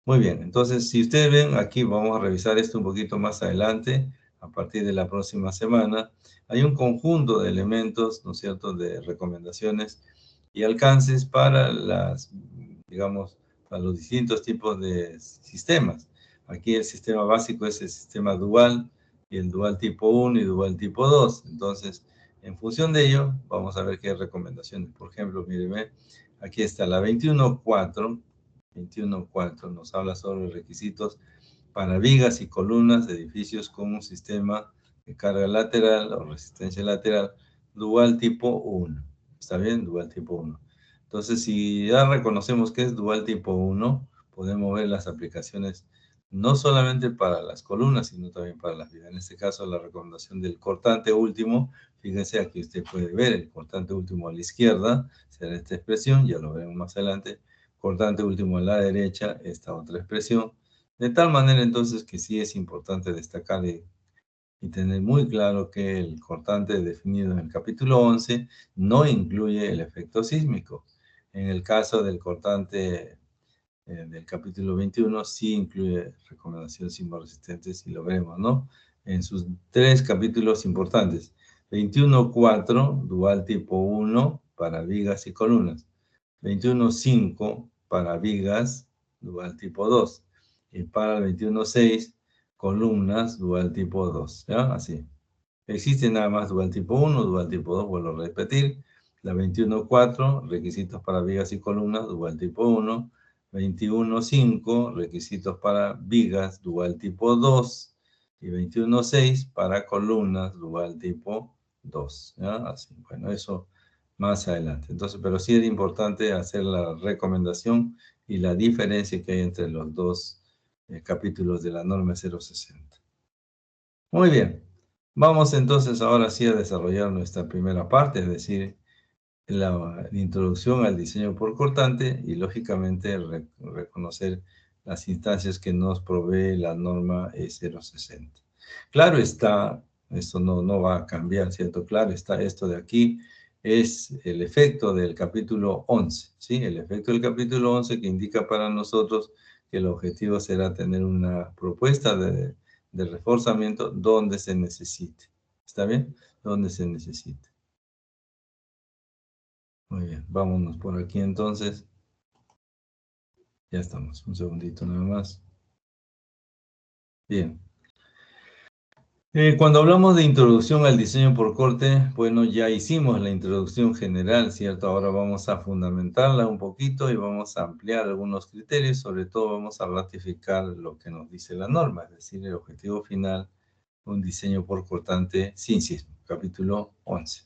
Muy bien, entonces si ustedes ven aquí, vamos a revisar esto un poquito más adelante, a partir de la próxima semana. Hay un conjunto de elementos, ¿no es cierto?, de recomendaciones y alcances para las, digamos, para los distintos tipos de sistemas. Aquí el sistema básico es el sistema dual, y el dual tipo 1 y dual tipo 2. Entonces, en función de ello, vamos a ver qué recomendaciones. Por ejemplo, mire, aquí está la 21.4. 21.4 nos habla sobre requisitos para vigas y columnas de edificios con un sistema de carga lateral o resistencia lateral dual tipo 1. ¿Está bien? Dual tipo 1. Entonces, si ya reconocemos que es dual tipo 1, podemos ver las aplicaciones no solamente para las columnas, sino también para las vigas. En este caso, la recomendación del cortante último, fíjense aquí usted puede ver el cortante último a la izquierda, será esta expresión, ya lo veremos más adelante. Cortante último a la derecha, esta otra expresión. De tal manera entonces que sí es importante destacar y tener muy claro que el cortante definido en el capítulo 11 no incluye el efecto sísmico. En el caso del cortante del capítulo 21 sí incluye recomendaciones sismoresistentes y lo veremos, ¿no? En sus 3 capítulos importantes. 21.4, dual tipo 1 para vigas y columnas. 21.5 para vigas, dual tipo 2. Y para el 21.6, columnas, dual tipo 2. ¿Ya? Así. Existe nada más dual tipo 1, dual tipo 2, vuelvo a repetir. La 21.4, requisitos para vigas y columnas, dual tipo 1. 21.5, requisitos para vigas, dual tipo 2. Y 21.6 para columnas, dual tipo 2. ¿Ya? Así. Bueno, eso más adelante. Entonces, pero sí es importante hacer la recomendación y la diferencia que hay entre los dos capítulos de la norma 060. Muy bien. Vamos entonces ahora sí a desarrollar nuestra primera parte, es decir, la introducción al diseño por cortante y lógicamente reconocer las instancias que nos provee la norma E060. Claro está, esto no va a cambiar, ¿cierto? Claro está, esto de aquí es el efecto del capítulo 11, ¿sí? El efecto del capítulo 11 que indica para nosotros que el objetivo será tener una propuesta de reforzamiento donde se necesite. ¿Está bien? Donde se necesite. Muy bien, vámonos por aquí entonces. Ya estamos, un segundito nada más. Bien. Cuando hablamos de introducción al diseño por corte, bueno, ya hicimos la introducción general, ¿cierto? Ahora vamos a fundamentarla un poquito y vamos a ampliar algunos criterios, sobre todo vamos a ratificar lo que nos dice la norma, es decir, el objetivo final, un diseño por cortante sin sismo, capítulo 11.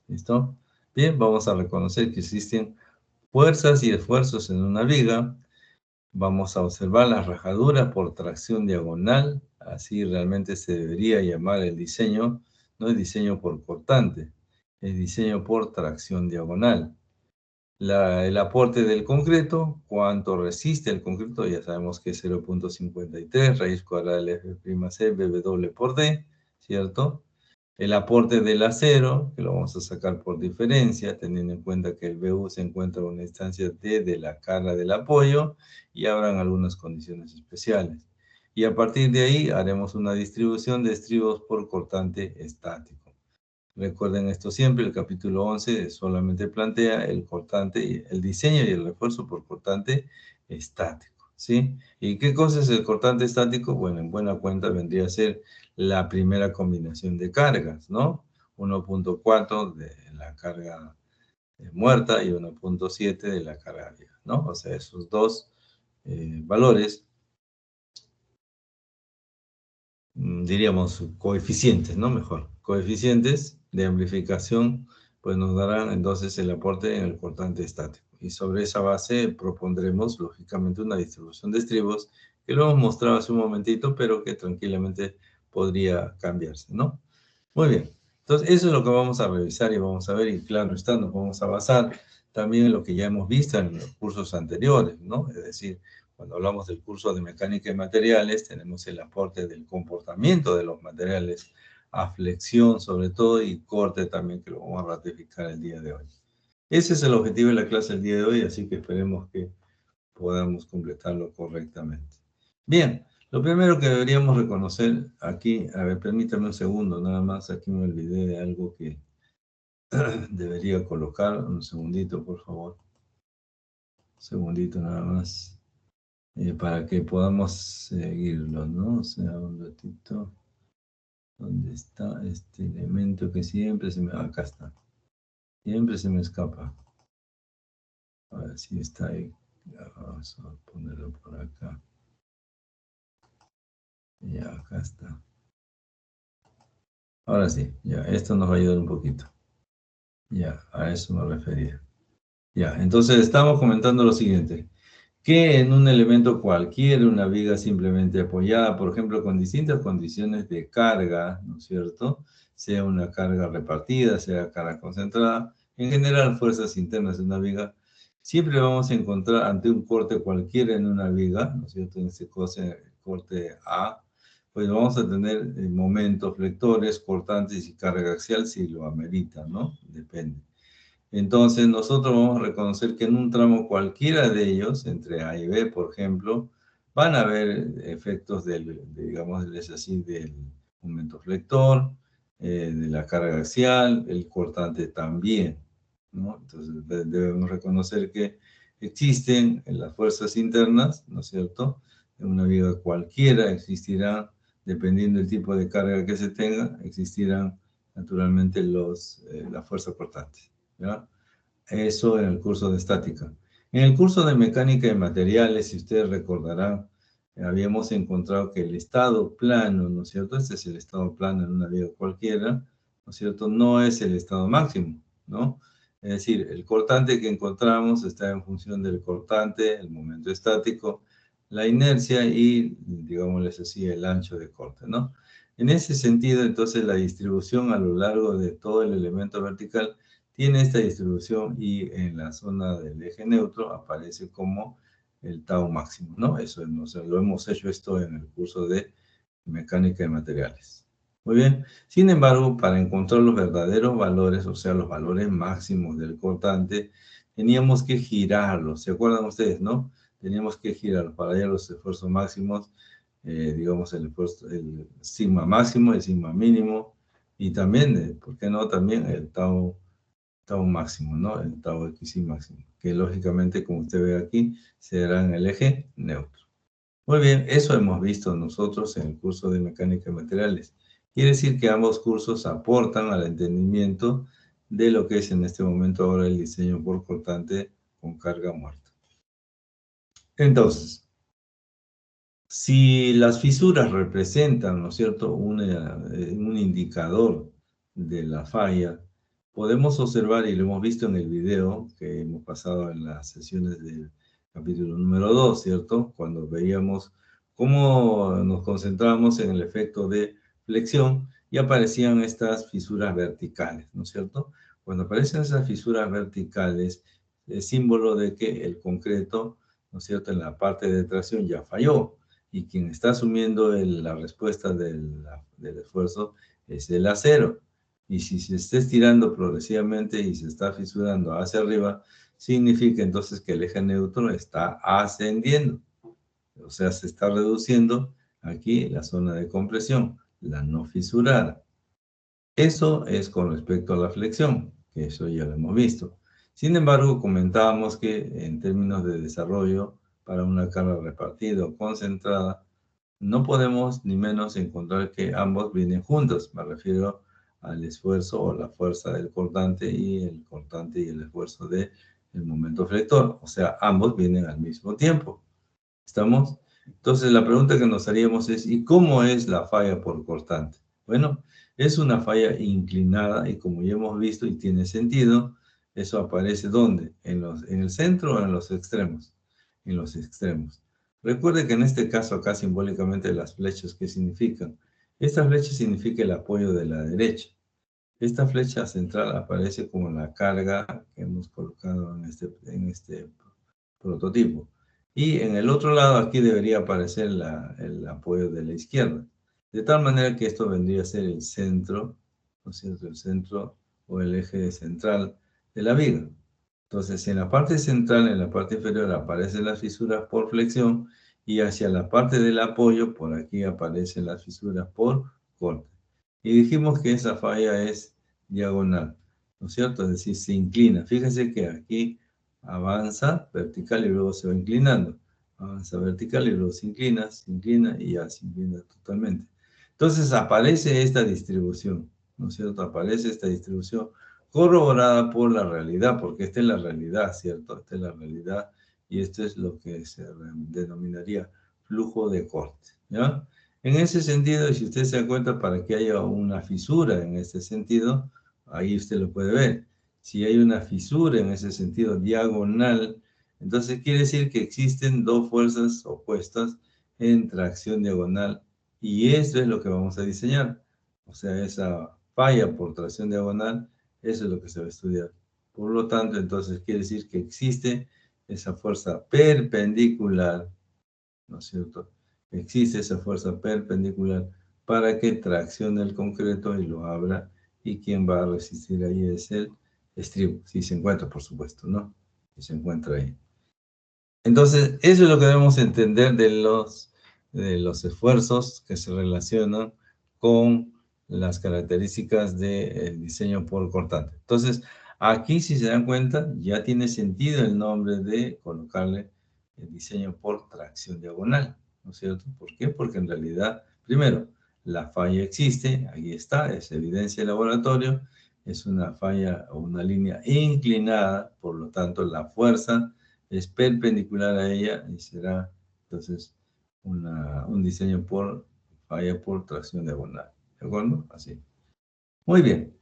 ¿Listo? Bien, vamos a reconocer que existen fuerzas y esfuerzos en una viga. Vamos a observar la rajadura por tracción diagonal, así realmente se debería llamar el diseño, no es diseño por cortante, es diseño por tracción diagonal. El aporte del concreto, cuánto resiste el concreto, ya sabemos que es 0.53, raíz cuadrada del F'(c) BW por D, ¿cierto? El aporte del acero, que lo vamos a sacar por diferencia, teniendo en cuenta que el BU se encuentra en una instancia D de la cara del apoyo y habrán algunas condiciones especiales. Y a partir de ahí haremos una distribución de estribos por cortante estático. Recuerden esto siempre, el capítulo 11 solamente plantea el cortante, el diseño y el refuerzo por cortante estático, ¿sí? ¿Y qué cosa es el cortante estático? Bueno, en buena cuenta vendría a ser la primera combinación de cargas, ¿no? 1.4 de la carga muerta y 1.7 de la carga viva, ¿no? O sea, esos dos valores, diríamos coeficientes, ¿no? Mejor, coeficientes de amplificación, pues nos darán entonces el aporte en el cortante estático. Y sobre esa base propondremos, lógicamente, una distribución de estribos que lo hemos mostrado hace un momentito, pero que tranquilamente podría cambiarse, ¿no? Muy bien. Entonces, eso es lo que vamos a revisar y vamos a ver, y claro está, nos vamos a basar también en lo que ya hemos visto en los cursos anteriores, ¿no? Es decir, cuando hablamos del curso de mecánica de materiales, tenemos el aporte del comportamiento de los materiales a flexión sobre todo y corte también, que lo vamos a ratificar el día de hoy. Ese es el objetivo de la clase del día de hoy, así que esperemos que podamos completarlo correctamente. Bien, lo primero que deberíamos reconocer aquí, a ver, permítame un segundo, nada más, aquí me olvidé de algo que debería colocar, un segundito, por favor. Un segundito nada más. Para que podamos seguirlo, ¿no? O sea, un ratito. ¿Dónde está este elemento que siempre se me... Acá está. Siempre se me escapa. A ver si está ahí. Ya, vamos a ponerlo por acá. Ya, acá está. Ahora sí, ya, esto nos va a ayudar un poquito. Ya, a eso me refería. Ya, entonces estamos comentando lo siguiente. Que en un elemento cualquiera, una viga simplemente apoyada, por ejemplo, con distintas condiciones de carga, ¿no es cierto? Sea una carga repartida, sea carga concentrada, en general fuerzas internas de una viga, siempre vamos a encontrar ante un corte cualquiera en una viga, ¿no es cierto? En este corte A, pues vamos a tener momentos flectores, cortantes y carga axial si lo amerita, ¿no? Depende. Entonces, nosotros vamos a reconocer que en un tramo cualquiera de ellos, entre A y B, por ejemplo, van a haber efectos digamos, es así, del momento flector, de la carga axial, el cortante también, ¿no? Entonces, debemos reconocer que existen en las fuerzas internas, ¿no es cierto? En una viga cualquiera existirán, dependiendo del tipo de carga que se tenga, existirán naturalmente las fuerzas cortantes. ¿Ya? Eso en el curso de estática. En el curso de mecánica de materiales, si ustedes recordarán, habíamos encontrado que el estado plano, ¿no es cierto? Este es el estado plano en una viga cualquiera, ¿no es cierto? No es el estado máximo, ¿no? Es decir, el cortante que encontramos está en función del cortante, el momento estático, la inercia y, digámosles así, el ancho de corte, ¿no? En ese sentido, entonces, la distribución a lo largo de todo el elemento vertical tiene esta distribución y en la zona del eje neutro aparece como el tau máximo, ¿no? Eso lo hemos hecho esto en el curso de mecánica de materiales. Muy bien. Sin embargo, para encontrar los verdaderos valores, o sea, los valores máximos del cortante, teníamos que girarlos. ¿Se acuerdan ustedes, no? Teníamos que girarlos para hallar los esfuerzos máximos, digamos, el sigma máximo, el sigma mínimo, y también, ¿por qué no? También el tau máximo, ¿no? El tau xy máximo, que lógicamente, como usted ve aquí, será en el eje neutro. Muy bien, eso hemos visto nosotros en el curso de mecánica de materiales. Quiere decir que ambos cursos aportan al entendimiento de lo que es en este momento ahora el diseño por cortante con carga muerta. Entonces, si las fisuras representan, ¿no es cierto?, un indicador de la falla, podemos observar, y lo hemos visto en el video que hemos pasado en las sesiones del capítulo número 2, ¿cierto?, cuando veíamos cómo nos concentrábamos en el efecto de flexión y aparecían estas fisuras verticales, ¿no es cierto? Cuando aparecen esas fisuras verticales, es símbolo de que el concreto, ¿no es cierto?, en la parte de tracción ya falló y quien está asumiendo la respuesta del esfuerzo es el acero. Y si se está estirando progresivamente y se está fisurando hacia arriba, significa entonces que el eje neutro está ascendiendo. O sea, se está reduciendo aquí la zona de compresión, la no fisurada. Eso es con respecto a la flexión, que eso ya lo hemos visto. Sin embargo, comentábamos que en términos de desarrollo para una carga repartida o concentrada, no podemos ni menos encontrar que ambos vienen juntos. Me refiero al esfuerzo o la fuerza del cortante y el esfuerzo del momento flector. O sea, ambos vienen al mismo tiempo. ¿Estamos? Entonces la pregunta que nos haríamos es, ¿y cómo es la falla por cortante? Bueno, es una falla inclinada y como ya hemos visto y tiene sentido, eso aparece ¿dónde? En el centro o en los extremos. En los extremos. Recuerde que en este caso acá simbólicamente las flechas, ¿qué significan? Esta flecha significa el apoyo de la derecha. Esta flecha central aparece como la carga que hemos colocado en este prototipo. Y en el otro lado aquí debería aparecer el apoyo de la izquierda. De tal manera que esto vendría a ser el centro, ¿no es cierto? El centro o el eje central de la viga. Entonces, en la parte central, en la parte inferior, aparecen las fisuras por flexión y hacia la parte del apoyo, por aquí aparecen las fisuras por corte. Y dijimos que esa falla es diagonal, ¿no es cierto? Es decir, se inclina. Fíjense que aquí avanza vertical y luego se va inclinando. Avanza vertical y luego se inclina y ya se inclina totalmente. Entonces aparece esta distribución, ¿no es cierto? Aparece esta distribución corroborada por la realidad, porque esta es la realidad, ¿cierto? Esta es la realidad y esto es lo que se denominaría flujo de corte, ¿ya? En ese sentido, si usted se da cuenta, para que haya una fisura en este sentido, ahí usted lo puede ver. Si hay una fisura en ese sentido diagonal, entonces quiere decir que existen dos fuerzas opuestas en tracción diagonal y eso es lo que vamos a diseñar. O sea, esa falla por tracción diagonal, eso es lo que se va a estudiar. Por lo tanto, entonces quiere decir que existe esa fuerza perpendicular, ¿no es cierto? Existe esa fuerza perpendicular para que traccione el concreto y lo abra, y quien va a resistir ahí es el estribo, si se encuentra, por supuesto, ¿no? Si se encuentra ahí. Entonces, eso es lo que debemos entender de los esfuerzos que se relacionan con las características del diseño por cortante. Entonces, aquí, si se dan cuenta, ya tiene sentido el nombre de colocarle el diseño por tracción diagonal, ¿no es cierto? ¿Por qué? Porque en realidad, primero, la falla existe, ahí está, es evidencia de laboratorio, es una falla o una línea inclinada, por lo tanto, la fuerza es perpendicular a ella y será entonces un diseño por falla por tracción diagonal. ¿De acuerdo? Así. Muy bien.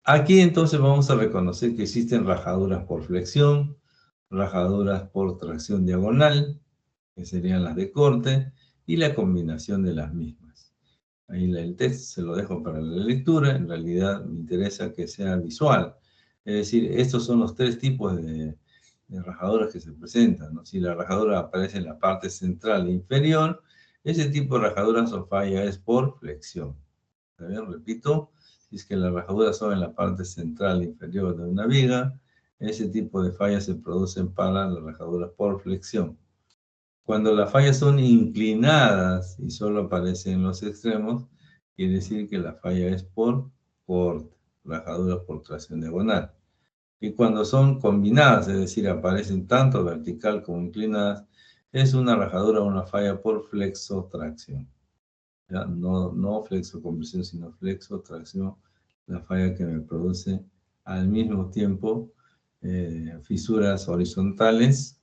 Aquí entonces vamos a reconocer que existen rajaduras por flexión, rajaduras por tracción diagonal, que serían las de corte, y la combinación de las mismas. Ahí el texto se lo dejo para la lectura. En realidad me interesa que sea visual. Es decir, estos son los tres tipos de rajaduras que se presentan, ¿no? Si la rajadura aparece en la parte central e inferior, ese tipo de rajaduras o falla es por flexión. ¿Está bien? Repito, si es que las rajaduras son en la parte central e inferior de una viga, ese tipo de fallas se producen para las rajaduras por flexión. Cuando las fallas son inclinadas y solo aparecen en los extremos, quiere decir que la falla es por corte, rajadura por tracción diagonal. Y cuando son combinadas, es decir, aparecen tanto vertical como inclinadas, es una rajadura o una falla por flexotracción. ¿Ya? No flexoconversión, sino flexotracción, la falla que me produce al mismo tiempo fisuras horizontales,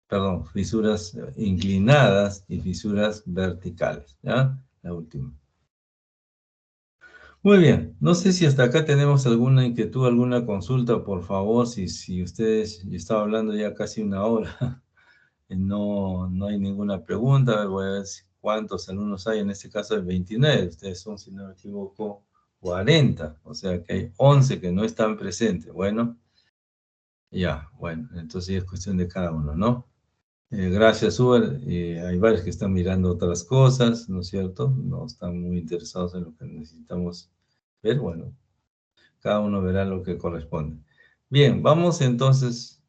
perdón, fisuras inclinadas y fisuras verticales, ¿ya? La última. Muy bien, no sé si hasta acá tenemos alguna inquietud, alguna consulta, por favor, si ustedes, yo estaba hablando ya casi una hora, no hay ninguna pregunta, voy a ver cuántos alumnos hay, en este caso hay 29, ustedes son, si no me equivoco, 40, o sea que hay 11 que no están presentes, bueno, ya, bueno, entonces es cuestión de cada uno, ¿no? Gracias, Uber. Hay varios que están mirando otras cosas, ¿no es cierto? No están muy interesados en lo que necesitamos ver. Bueno, cada uno verá lo que corresponde. Bien, vamos entonces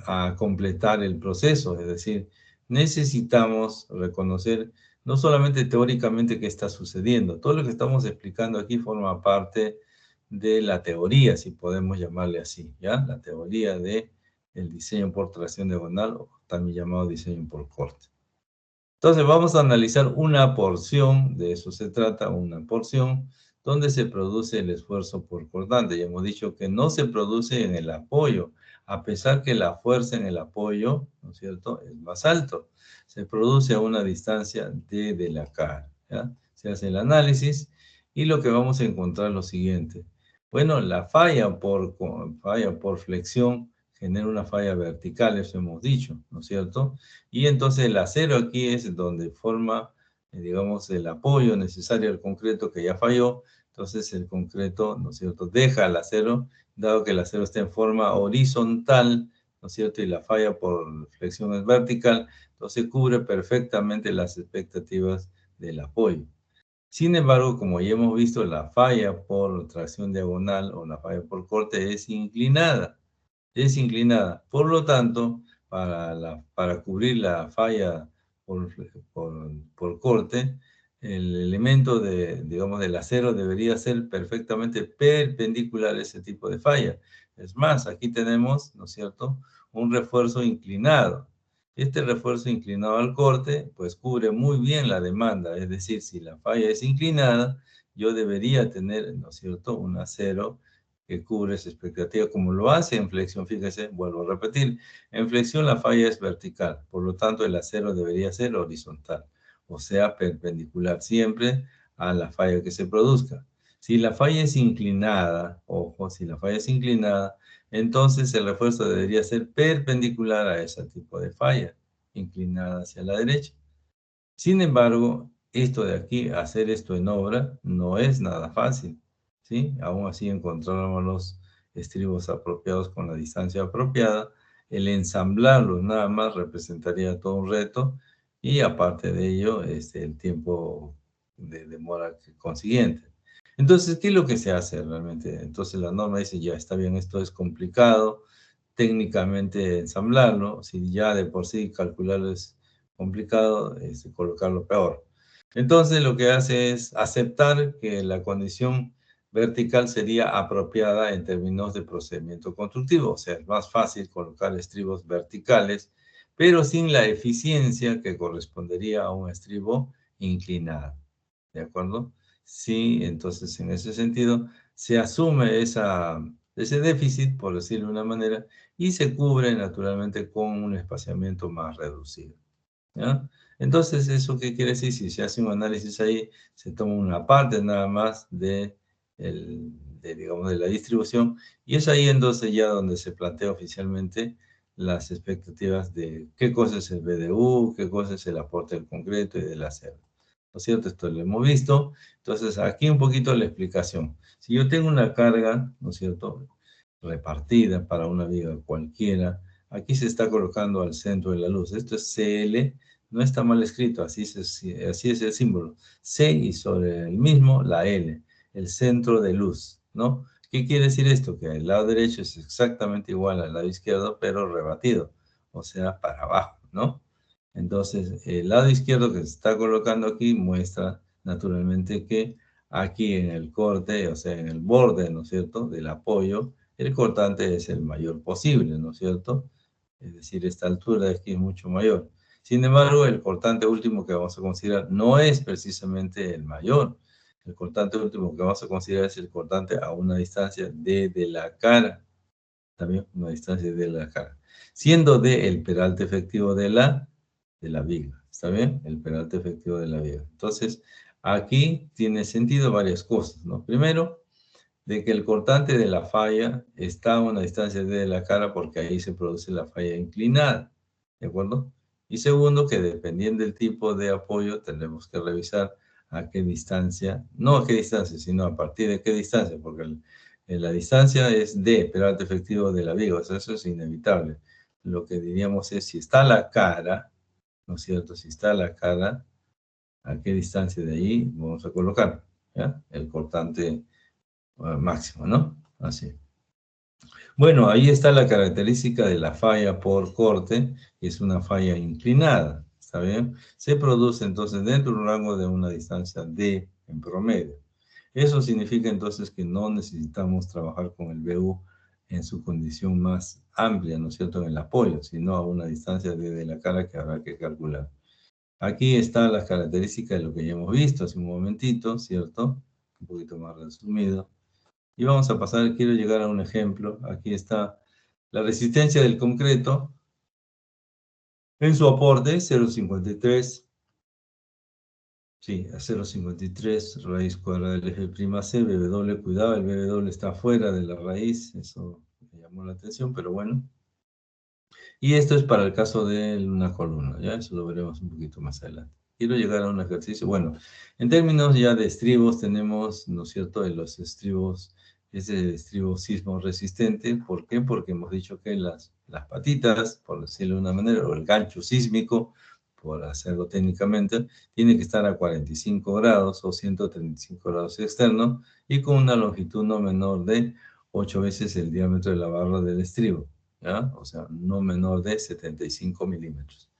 a completar el proceso, es decir, necesitamos reconocer no solamente teóricamente qué está sucediendo, todo lo que estamos explicando aquí forma parte de la teoría, si podemos llamarle así, ¿ya? La teoría de el diseño por tracción diagonal, o también llamado diseño por corte. Entonces vamos a analizar una porción, de eso se trata, una porción ¿Dónde se produce el esfuerzo por cortante? Ya hemos dicho que no se produce en el apoyo, a pesar que la fuerza en el apoyo, ¿no es cierto?, es más alto. Se produce a una distancia D de la cara, ¿ya? Se hace el análisis y lo que vamos a encontrar es lo siguiente. Bueno, la falla por flexión genera una falla vertical, eso hemos dicho, ¿no es cierto? Y entonces el acero aquí es donde forma, digamos, el apoyo necesario al concreto que ya falló. Entonces el concreto, ¿no es cierto?, deja el acero, dado que el acero está en forma horizontal, ¿no es cierto?, y la falla por flexión es vertical, entonces cubre perfectamente las expectativas del apoyo. Sin embargo, como ya hemos visto, la falla por tracción diagonal o la falla por corte es inclinada. Es inclinada. Por lo tanto, para cubrir la falla por, por corte, el elemento digamos, del acero debería ser perfectamente perpendicular a ese tipo de falla. Es más, aquí tenemos, ¿no es cierto?, un refuerzo inclinado. Este refuerzo inclinado al corte, pues cubre muy bien la demanda. Es decir, si la falla es inclinada, yo debería tener, ¿no es cierto?, un acero que cubre esa expectativa, como lo hace en flexión. Fíjese, vuelvo a repetir, en flexión la falla es vertical, por lo tanto el acero debería ser horizontal, o sea, perpendicular siempre a la falla que se produzca. Si la falla es inclinada, ojo, si la falla es inclinada, entonces el refuerzo debería ser perpendicular a ese tipo de falla, inclinada hacia la derecha. Sin embargo, esto de aquí, hacer esto en obra, no es nada fácil, ¿sí? Aún así encontramos los estribos apropiados con la distancia apropiada. El ensamblarlos nada más representaría todo un reto y aparte de ello, el tiempo de demora consiguiente. Entonces, ¿qué es lo que se hace realmente? Entonces la norma dice, ya está bien, esto es complicado, técnicamente ensamblarlo, si ya de por sí calcularlo es complicado, colocarlo peor. Entonces lo que hace es aceptar que la condición vertical sería apropiada en términos de procedimiento constructivo, o sea, es más fácil colocar estribos verticales, pero sin la eficiencia que correspondería a un estribo inclinado, ¿de acuerdo? Sí, entonces en ese sentido se asume ese déficit, por decirlo de una manera, y se cubre naturalmente con un espaciamiento más reducido, ¿ya? Entonces, ¿eso qué quiere decir? Si se hace un análisis ahí, se toma una parte nada más digamos, de la distribución, y es ahí entonces ya donde se plantea oficialmente las expectativas de qué cosa es el BDU, qué cosa es el aporte del concreto y del acero. ¿No es cierto? Esto lo hemos visto. Entonces, aquí un poquito la explicación. Si yo tengo una carga, ¿no es cierto?, repartida para una viga cualquiera, aquí se está colocando al centro de la luz. Esto es CL, no está mal escrito, así es el símbolo. C y sobre el mismo la L, el centro de luz, ¿no? ¿Qué quiere decir esto? Que el lado derecho es exactamente igual al lado izquierdo, pero rebatido, o sea, para abajo, ¿no? Entonces, el lado izquierdo que se está colocando aquí muestra naturalmente que aquí en el corte, o sea, en el borde, ¿no es cierto?, del apoyo, el cortante es el mayor posible, ¿no es cierto? Es decir, esta altura de aquí es mucho mayor. Sin embargo, el cortante último que vamos a considerar no es precisamente el mayor. El cortante último que vamos a considerar es el cortante a una distancia de la cara. También una distancia de la cara. Siendo D el peralte efectivo de la viga. ¿Está bien? El peralte efectivo de la viga. Entonces, aquí tiene sentido varias cosas, ¿no? Primero, de que el cortante de la falla está a una distancia de la cara porque ahí se produce la falla inclinada, ¿de acuerdo? Y segundo, que dependiendo del tipo de apoyo, tendremos que revisar a qué distancia, no a qué distancia, sino a partir de qué distancia, porque la distancia es D, peralte efectivo de la viga, o sea, eso es inevitable. Lo que diríamos es, si está la cara, ¿no es cierto? Si está la cara, ¿a qué distancia de ahí vamos a colocar? ¿Ya? El cortante máximo, ¿no? Así. Bueno, ahí está la característica de la falla por corte, que es una falla inclinada, ¿está bien? Se produce entonces dentro de un rango de una distancia D en promedio. Eso significa entonces que no necesitamos trabajar con el BU en su condición más amplia, ¿no es cierto?, en el apoyo, sino a una distancia de la cara que habrá que calcular. Aquí está la característica de lo que ya hemos visto hace un momentito, ¿cierto? un poquito más resumido. Y vamos a pasar, quiero llegar a un ejemplo. Aquí está la resistencia del concreto en su aporte, 0,53. Sí, a 0,53, raíz cuadrada del eje prima C, BW, cuidado, el BW está fuera de la raíz, eso me llamó la atención, pero bueno. Y esto es para el caso de una columna, ¿ya? Eso lo veremos un poquito más adelante. Quiero llegar a un ejercicio, bueno, en términos ya de estribos tenemos, ¿no es cierto?, en los estribos, ese estribo sismo resistente. ¿Por qué? Porque hemos dicho que las patitas, por decirlo de una manera, o el gancho sísmico, por hacerlo técnicamente, tiene que estar a 45 grados o 135 grados externos y con una longitud no menor de 8 veces el diámetro de la barra del estribo. ¿Ya? O sea, no menor de 75 milímetros.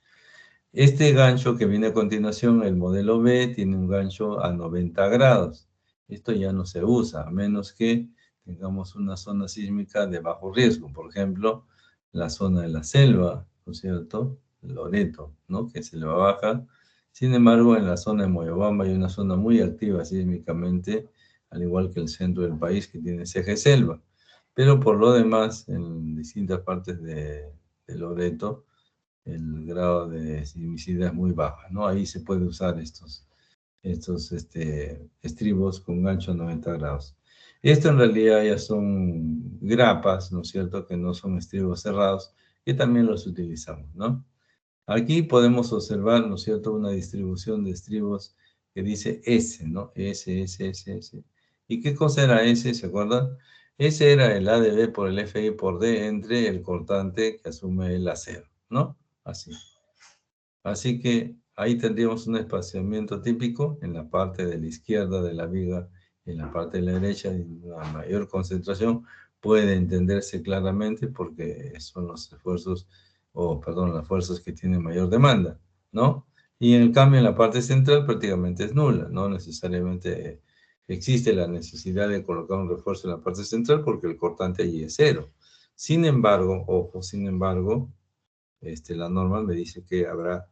Este gancho que viene a continuación, el modelo B, tiene un gancho a 90 grados. Esto ya no se usa, a menos que tengamos una zona sísmica de bajo riesgo. Por ejemplo, la zona de la selva, ¿no es cierto? Loreto, ¿no? Que se le va baja. Sin embargo, en la zona de Moyobamba hay una zona muy activa sísmicamente, al igual que el centro del país que tiene ese eje selva. Pero por lo demás, en distintas partes de Loreto, el grado de sismicidad es muy bajo, ¿no? Ahí se puede usar estos estribos con gancho a 90 grados. Esto en realidad ya son grapas, ¿no es cierto?, que no son estribos cerrados, que también los utilizamos, ¿no? Aquí podemos observar, ¿no es cierto?, una distribución de estribos que dice S, ¿no? S, S, S, S. ¿Y qué cosa era S? ¿Se acuerdan? S era el A de B por el FI por D entre el cortante que asume el acero, ¿no? Así. Así que ahí tendríamos un espaciamiento típico en la parte de la izquierda de la viga y en la parte de la derecha, y una mayor concentración puede entenderse claramente porque son los esfuerzos, o perdón, las fuerzas que tienen mayor demanda, ¿no? Y en cambio en la parte central prácticamente es nula, no necesariamente existe la necesidad de colocar un refuerzo en la parte central porque el cortante allí es cero. Sin embargo, ojo, sin embargo, la norma me dice que habrá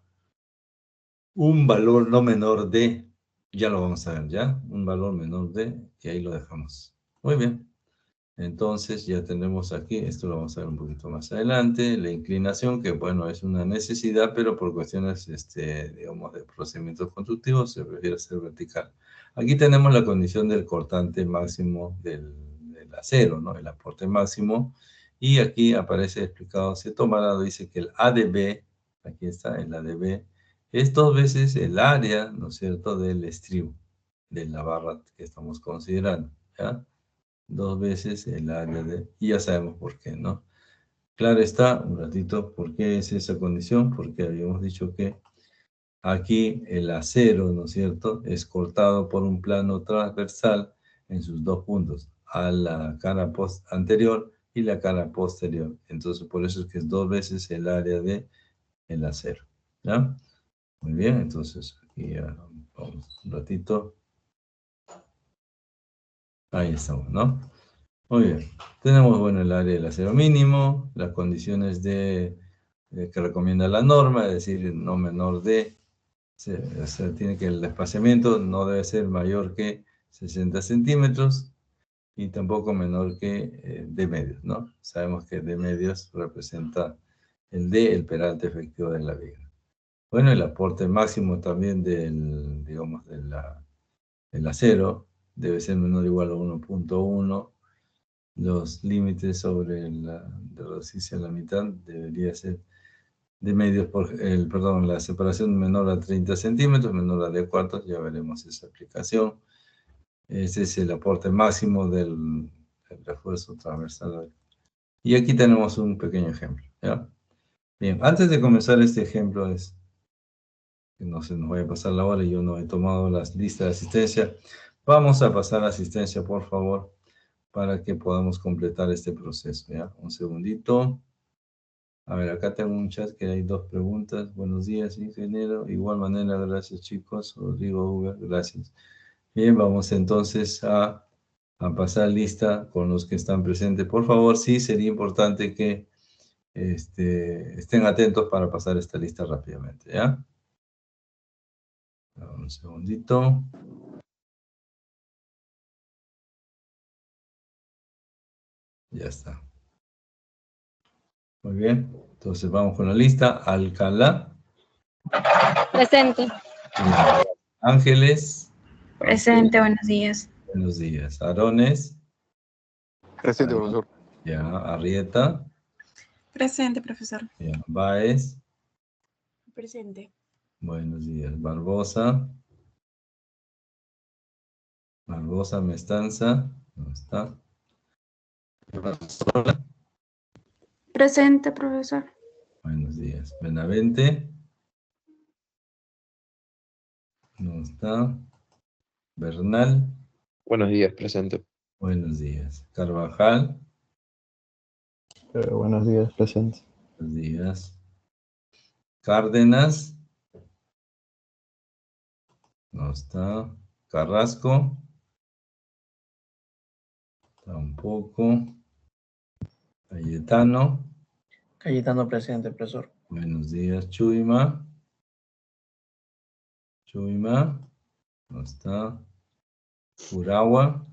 un valor no menor de, ya lo vamos a ver, ¿ya? Un valor menor de, y ahí lo dejamos. Muy bien. Entonces ya tenemos aquí, esto lo vamos a ver un poquito más adelante, la inclinación, que bueno, es una necesidad, pero por cuestiones, digamos, de procedimientos constructivos se prefiere hacer vertical. Aquí tenemos la condición del cortante máximo del acero, ¿no? El aporte máximo, y aquí aparece explicado, se tomará, dice que el A de B, aquí está, el A de B, es 2 veces el área, ¿no es cierto?, del estribo, de la barra que estamos considerando, ¿ya? 2 veces el área de, y ya sabemos por qué, ¿no? Claro está, un ratito, ¿por qué es esa condición? Porque habíamos dicho que aquí el acero, ¿no es cierto?, es cortado por un plano transversal en sus dos puntos, a la cara anterior y la cara posterior. Entonces, por eso es que es 2 veces el área de el acero, ¿ya? Muy bien, entonces aquí ya vamos un ratito. Ahí estamos, ¿no? Muy bien. Tenemos, bueno, el área del acero mínimo, las condiciones que recomienda la norma, es decir, no menor de, o sea, tiene que el desplazamiento no debe ser mayor que 60 centímetros y tampoco menor que D medios, ¿no? Sabemos que D medios representa el D, el peralte efectivo de la viga. Bueno, el aporte máximo también del, digamos, del acero debe ser menor o igual a 1,1. Los límites sobre la de reducirse a la mitad debería ser de medios por perdón, la separación menor a 30 centímetros, menor a de cuartos, ya veremos esa aplicación. Ese es el aporte máximo del refuerzo transversal. Y aquí tenemos un pequeño ejemplo, ¿ya? Bien, antes de comenzar este ejemplo, que no se nos vaya a pasar la hora y yo no he tomado las listas de asistencia, vamos a pasar a asistencia, por favor, para que podamos completar este proceso, ¿ya? Un segundito. A ver, acá tengo un chat que hay dos preguntas. Buenos días, ingeniero. Igual manera, gracias, chicos. Rodrigo Uber, gracias. Bien, vamos entonces a pasar lista con los que están presentes. Por favor, sí, sería importante que estén atentos para pasar esta lista rápidamente, ¿ya? Un segundito. Ya está. Muy bien. Entonces vamos con la lista. Alcalá. Presente. Ya. Ángeles. Presente, buenos días. Buenos días. Arones. Presente, profesor. Ya. Arrieta. Presente, profesor. Ya. Báez. Presente. Buenos días. Barbosa. Barbosa Mestanza. No está. Sola. Presente, profesor. Buenos días. Benavente. No está. Bernal. Buenos días, presente. Buenos días. Carvajal. Buenos días, presente. Buenos días. Cárdenas. No está. Carrasco. Tampoco. Cayetano. Cayetano presente, profesor. Buenos días. Chuima. Chuima. No está. Uragua.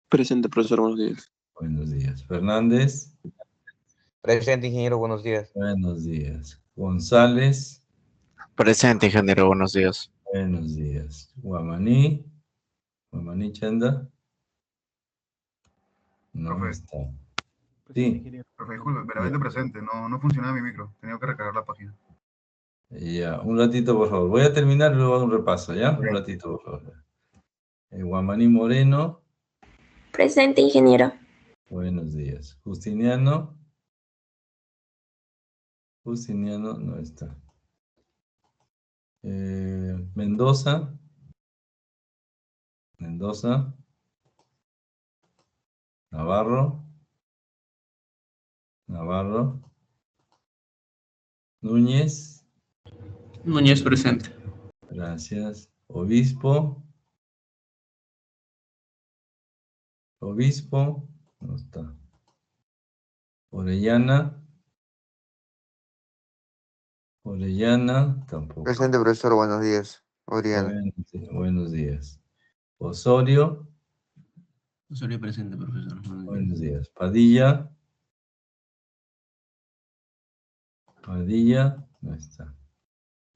Presente, profesor, buenos días. Buenos días. Fernández. Presente, ingeniero, buenos días. Buenos días. González. Presente, ingeniero, buenos días. Buenos días. Guamaní. Guamaní Chanda. No Profe. está. Sí. Profe, disculpe, veramente presente. No funcionaba mi micro. Tenía que recargar la página. Ya, un ratito, por favor. Voy a terminar y luego hago un repaso, ¿ya? Un ratito, por favor. Guamaní Moreno. Presente, ingeniero. Buenos días. Justiniano. Justiniano no está. Mendoza. Mendoza. Navarro. Navarro. Núñez. Núñez presente. Gracias. Obispo. Obispo. No está. Orellana. Orellana. Tampoco. Presente, profesor, buenos días. Oriana. Buenos días. Osorio. Osorio presente, profesor. Buenos días. Padilla. Padilla. No está.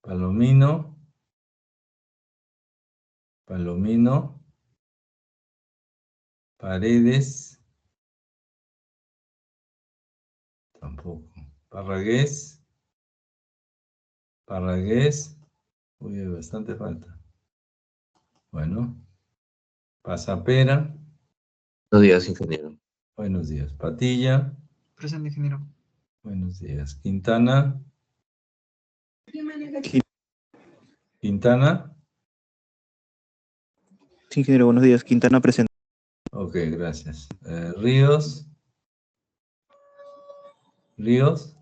Palomino. Palomino. Paredes. Tampoco. Parragués. Parragués. Uy, hay bastante falta. Bueno. Pasapera. Buenos días, ingeniero. Buenos días. Patilla. Presente, ingeniero. Buenos días. Quintana. Quintana. Sí, ingeniero, buenos días. Quintana presente. Ok, gracias. Ríos. Ríos.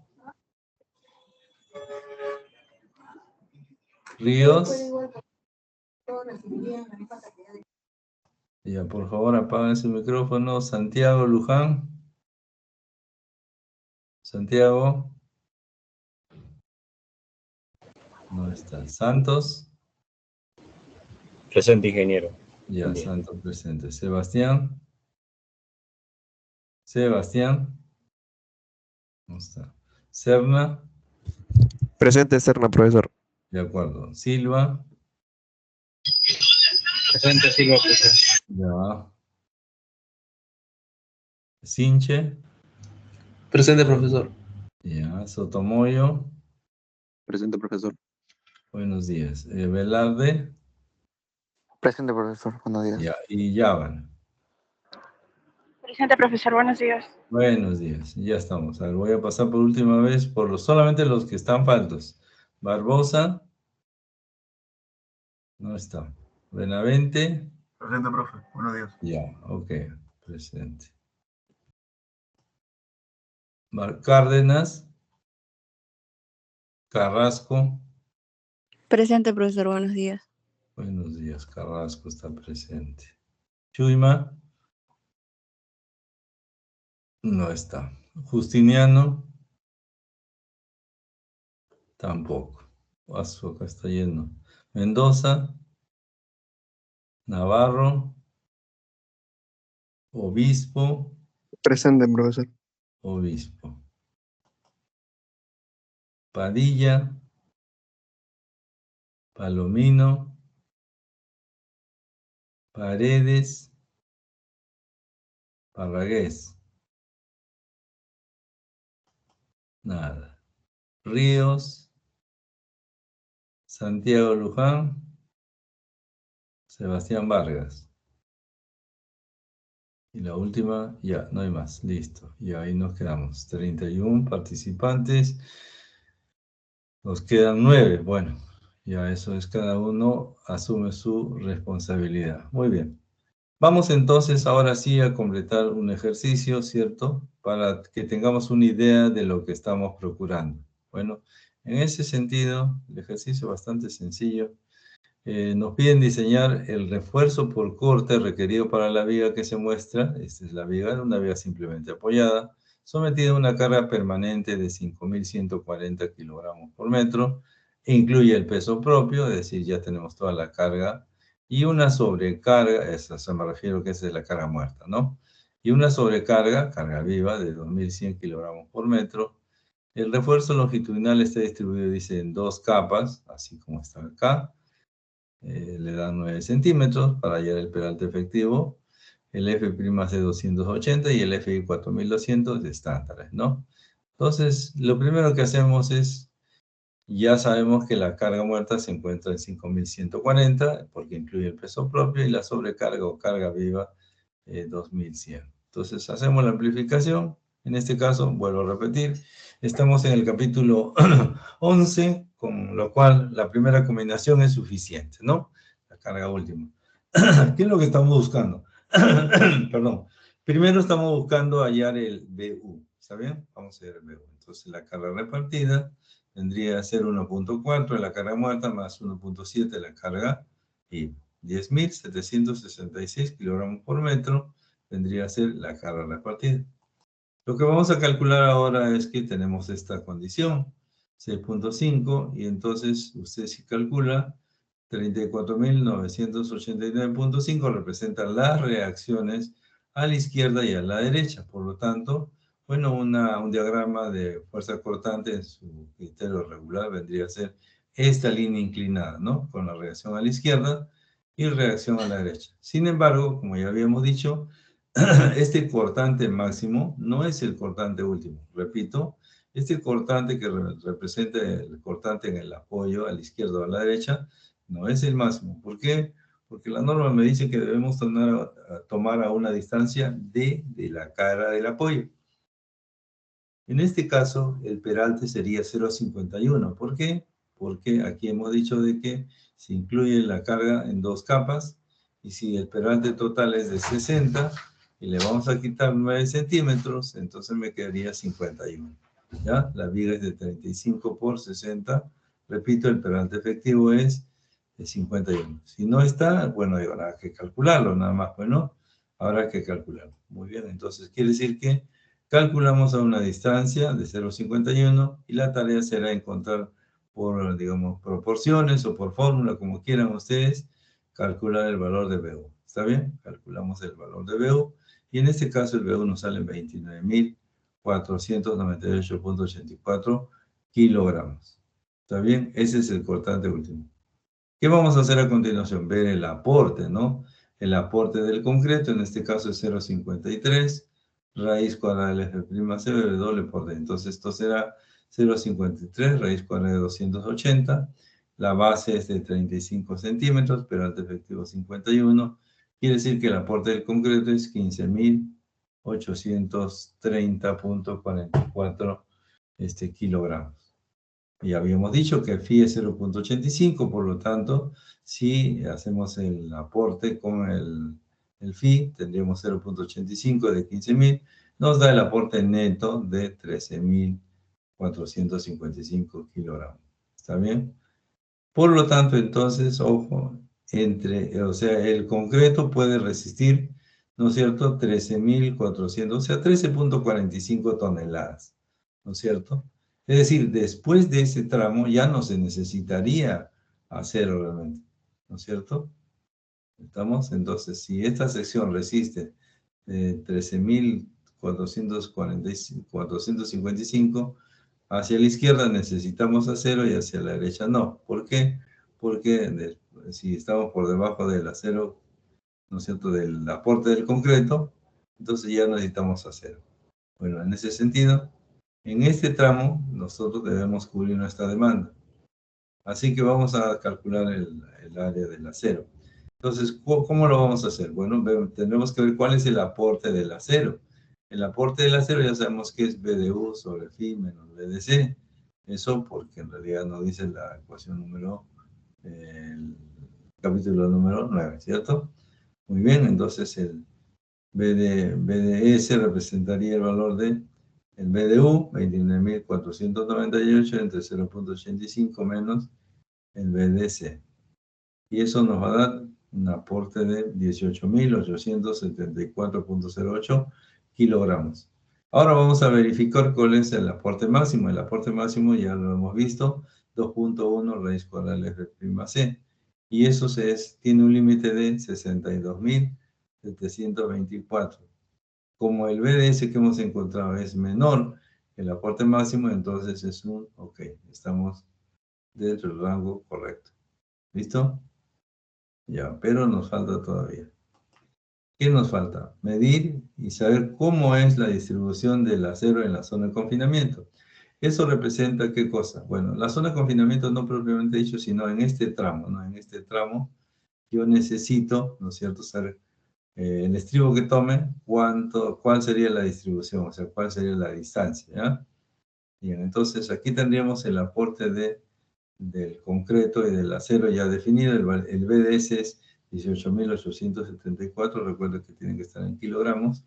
Ríos. Ya, por favor, apaguen su micrófono. Santiago Luján. Santiago. No está. Santos. Presente, ingeniero. Ya, Santos presente. Sebastián. Sebastián. No está. Serna. Presente, Serna, profesor. De acuerdo. Silva. Presente, Silva, profesor. Ya. Sinche. Presente, profesor. Ya. Sotomoyo. Presente, profesor. Buenos días. Velarde. Presente, profesor, buenos días. Ya. Y Yavan. Presente, profesor, buenos días. Buenos días. Ya estamos. A ver, voy a pasar por última vez por solamente los que están faltos. Barbosa. No está. Benavente. Presente, profe. Buenos días. Ya, ok. Presente. Cárdenas. Carrasco. Presente, profesor, buenos días. Buenos días, Carrasco está presente. Chuima. No está. Justiniano. Tampoco. Acá está lleno. Mendoza. Navarro. Obispo. Presente, profesor. Obispo. Padilla. Palomino. Paredes. Parragués. Nada. Ríos. Santiago Luján. Sebastián Vargas. Y la última, ya, no hay más. Listo. Y ahí nos quedamos. 31 participantes. Nos quedan 9. Bueno, ya eso es, cada uno asume su responsabilidad. Muy bien. Vamos entonces ahora sí a completar un ejercicio, ¿cierto? Para que tengamos una idea de lo que estamos procurando. Bueno, en ese sentido, el ejercicio es bastante sencillo. Nos piden diseñar el refuerzo por corte requerido para la viga que se muestra. Esta es la viga, una viga simplemente apoyada, sometida a una carga permanente de 5.140 kilogramos por metro. Incluye el peso propio, es decir, ya tenemos toda la carga, y una sobrecarga, esa se me refiero que esa es la carga muerta, ¿no? Y una sobrecarga, carga viva, de 2.100 kilogramos por metro. El refuerzo longitudinal está distribuido, dice, en 2 capas, así como está acá. Le dan 9 centímetros para hallar el peralte efectivo. El F' es de 280 y el FI 4200 de estándares, ¿no? Entonces, lo primero que hacemos es, ya sabemos que la carga muerta se encuentra en 5140, porque incluye el peso propio, y la sobrecarga o carga viva 2100. Entonces, hacemos la amplificación. En este caso, vuelvo a repetir, estamos en el capítulo 11, con lo cual la primera combinación es suficiente, ¿no? La carga última. ¿Qué es lo que estamos buscando? Perdón. Primero estamos buscando hallar el BU, ¿está bien? Vamos a ver el BU. Entonces, la carga repartida vendría a ser 1.4 de la carga muerta más 1.7 de la carga y 10.766 kilogramos por metro vendría a ser la carga repartida. Lo que vamos a calcular ahora es que tenemos esta condición, 6.5, y entonces usted si calcula, 34.989.5 representan las reacciones a la izquierda y a la derecha. Por lo tanto, bueno, un diagrama de fuerza cortante en su criterio regular vendría a ser esta línea inclinada, ¿no? Con la reacción a la izquierda y reacción a la derecha. Sin embargo, como ya habíamos dicho, este cortante máximo no es el cortante último. Repito, este cortante que representa el cortante en el apoyo a la izquierda o a la derecha no es el máximo. ¿Por qué? Porque la norma me dice que debemos tomar a una distancia D de la cara del apoyo. En este caso, el peralte sería 0.51. ¿Por qué? Porque aquí hemos dicho de que se incluye la carga en 2 capas, y si el peralte total es de 60, y le vamos a quitar 9 centímetros, entonces me quedaría 51. ¿Ya? La viga es de 35 por 60. Repito, el peralte efectivo es de 51. Si no está, bueno, habrá que calcularlo nada más, bueno, habrá que calcularlo. Muy bien, entonces quiere decir que calculamos a una distancia de 0.51 y la tarea será encontrar por, digamos, proporciones o por fórmula, como quieran ustedes, calcular el valor de BU. ¿Está bien? Calculamos el valor de BU y en este caso el BU nos sale 29.498.84 kilogramos. ¿Está bien? Ese es el cortante último. ¿Qué vamos a hacer a continuación? Ver el aporte, ¿no? El aporte del concreto, en este caso es 0.53, raíz cuadrada del F' C doble por D. Entonces esto será 0.53, raíz cuadrada de 280. La base es de 35 centímetros, peralte efectivo 51. Quiere decir que el aporte del concreto es 15.830.44 kilogramos. Y habíamos dicho que phi es 0.85, por lo tanto, si hacemos el aporte con el phi, tendríamos 0.85 de 15.000, nos da el aporte neto de 13.455 kilogramos. ¿Está bien? Por lo tanto, entonces, ojo, o sea, el concreto puede resistir, ¿no es cierto?, 13.400, o sea, 13.45 toneladas, ¿no es cierto? Es decir, después de ese tramo ya no se necesitaría acero realmente, ¿no es cierto? ¿Estamos? Entonces, si esta sección resiste 13.000 455. Hacia la izquierda necesitamos acero y hacia la derecha no. ¿Por qué? Porque si estamos por debajo del acero, ¿no es cierto?, del aporte del concreto, entonces ya necesitamos acero. Bueno, en ese sentido, en este tramo nosotros debemos cubrir nuestra demanda. Así que vamos a calcular el área del acero. Entonces, ¿cómo lo vamos a hacer? Bueno, tenemos que ver cuál es el aporte del acero. El aporte del acero ya sabemos que es BDU sobre Fi menos BDC. Eso porque en realidad nos dice la ecuación el capítulo número 9, ¿cierto? Muy bien, entonces el BDS representaría el valor de el BDU, 29.498 entre 0.85 menos el BDC. Y eso nos va a dar un aporte de 18.874.08 kilogramos. Ahora vamos a verificar cuál es el aporte máximo. El aporte máximo ya lo hemos visto, 2.1 raíz cuadrada F'(c). Y eso tiene un límite de 62.724. Como el BDS que hemos encontrado es menor que el aporte máximo, entonces es ok, estamos dentro del rango correcto. ¿Listo? Ya, pero nos falta todavía. ¿Qué nos falta? Medir y saber cómo es la distribución del acero en la zona de confinamiento. ¿Eso representa qué cosa? Bueno, la zona de confinamiento no propiamente dicho, sino en este tramo, ¿no? En este tramo yo necesito, ¿no es cierto?, saber el estribo que tome, cuál sería la distribución, o sea, cuál sería la distancia, ¿ya? Bien, entonces aquí tendríamos el aporte del concreto y del acero ya definido. El BDS es 18.874, recuerden que tienen que estar en kilogramos.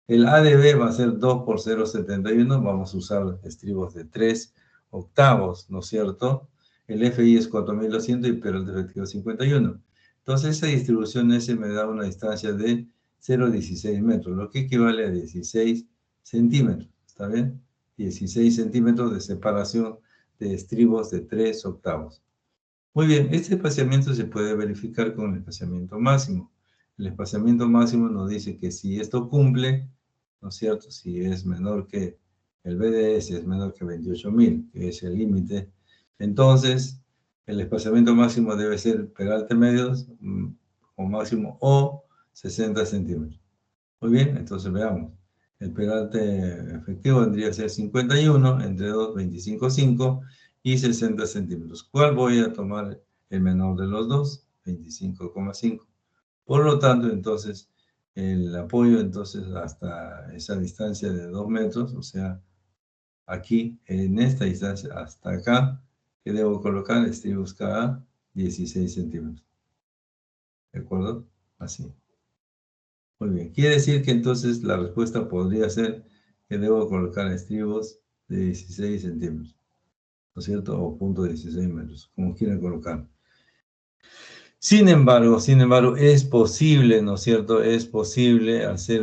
El ADB va a ser 2 por 0,71, vamos a usar estribos de 3 octavos, ¿no es cierto? El FI es 4.200 y peralte efectivo 51. Entonces esa distribución S me da una distancia de 0,16 metros, lo que equivale a 16 centímetros, ¿está bien? 16 centímetros de separación de estribos de 3 octavos. Muy bien, este espaciamiento se puede verificar con el espaciamiento máximo. El espaciamiento máximo nos dice que si esto cumple, ¿no es cierto? Si es menor que el BDS, es menor que 28.000, que es el límite, entonces el espaciamiento máximo debe ser peralte medios o máximo o 60 centímetros. Muy bien, entonces veamos. El peralte efectivo vendría a ser 51 entre 2, 25,5 y 60 centímetros. ¿Cuál voy a tomar el menor de los dos? 25,5. Por lo tanto, entonces, el apoyo, entonces, hasta esa distancia de 2 metros, o sea, aquí, en esta distancia, hasta acá, que debo colocar, estribos cada 16 centímetros. ¿De acuerdo? Así. Muy bien, quiere decir que entonces la respuesta podría ser que debo colocar estribos de 16 centímetros, ¿no es cierto? O 0.16 metros, como quieran colocar. Sin embargo, es posible, ¿no es cierto? Es posible hacer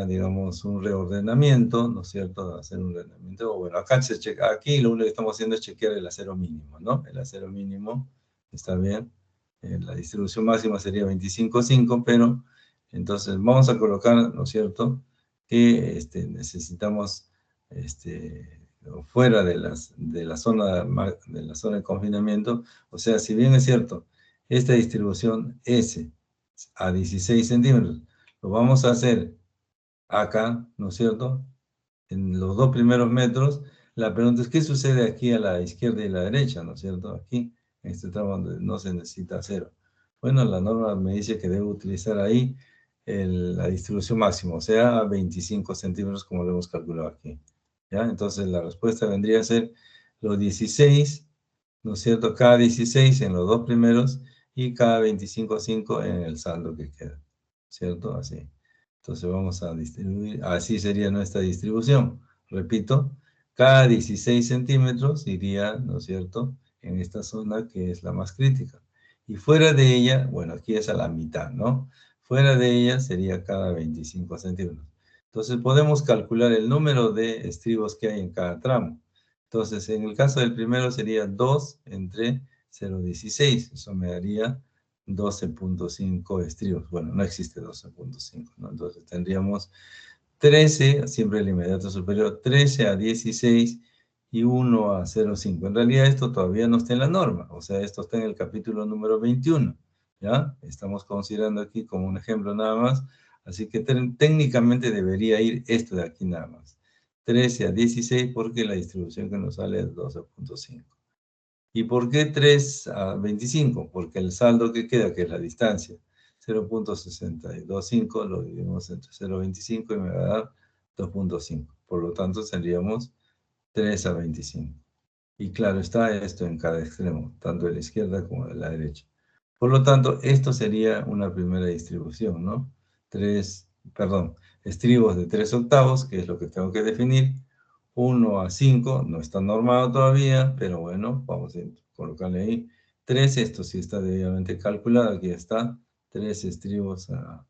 digamos, un reordenamiento, ¿no es cierto? Hacer un reordenamiento, bueno, aquí lo único que estamos haciendo es chequear el acero mínimo, ¿no? El acero mínimo, está bien. La distribución máxima sería 25,5, pero entonces vamos a colocar, ¿no es cierto?, que necesitamos fuera de la zona de confinamiento. O sea, si bien es cierto, esta distribución S a 16 centímetros, lo vamos a hacer acá, ¿no es cierto?, en los 2 primeros metros. La pregunta es, ¿qué sucede aquí a la izquierda y la derecha, ¿no es cierto? Aquí, en este tramo donde no se necesita acero. Bueno, la norma me dice que debo utilizar ahí la distribución máxima, o sea, 25 centímetros como lo hemos calculado aquí. ¿Ya? Entonces la respuesta vendría a ser los 16, ¿no es cierto? Cada 16 en los 2 primeros y cada 25,5 en el saldo que queda, ¿cierto? Así. Entonces vamos a distribuir, así sería nuestra distribución. Repito, cada 16 centímetros iría, ¿no es cierto?, en esta zona que es la más crítica. Y fuera de ella, bueno, aquí es a la mitad, ¿no? Fuera de ella sería cada 25 centímetros. Entonces podemos calcular el número de estribos que hay en cada tramo. Entonces, en el caso del primero sería 2 entre 0,16. Eso me daría 12,5 estribos. Bueno, no existe 12,5, ¿no? Entonces tendríamos 13, siempre el inmediato superior, 13 a 16 y 1 a 0,5. En realidad esto todavía no está en la norma, o sea, esto está en el capítulo número 21, ¿ya? Estamos considerando aquí como un ejemplo nada más, así que técnicamente debería ir esto de aquí nada más. 13 a 16 porque la distribución que nos sale es 12.5. ¿Y por qué 3 a 25? Porque el saldo que queda, que es la distancia, 0.625, lo dividimos entre 0.25 y me va a dar 2.5. Por lo tanto, tendríamos 3 a 25. Y claro está esto en cada extremo, tanto de la izquierda como de la derecha. Por lo tanto, esto sería una primera distribución, ¿no? Estribos de 3 octavos, que es lo que tengo que definir. 1 a 5, no está normado todavía, pero bueno, vamos a colocarle ahí. 3, esto sí está debidamente calculado, aquí está. 3 estribos a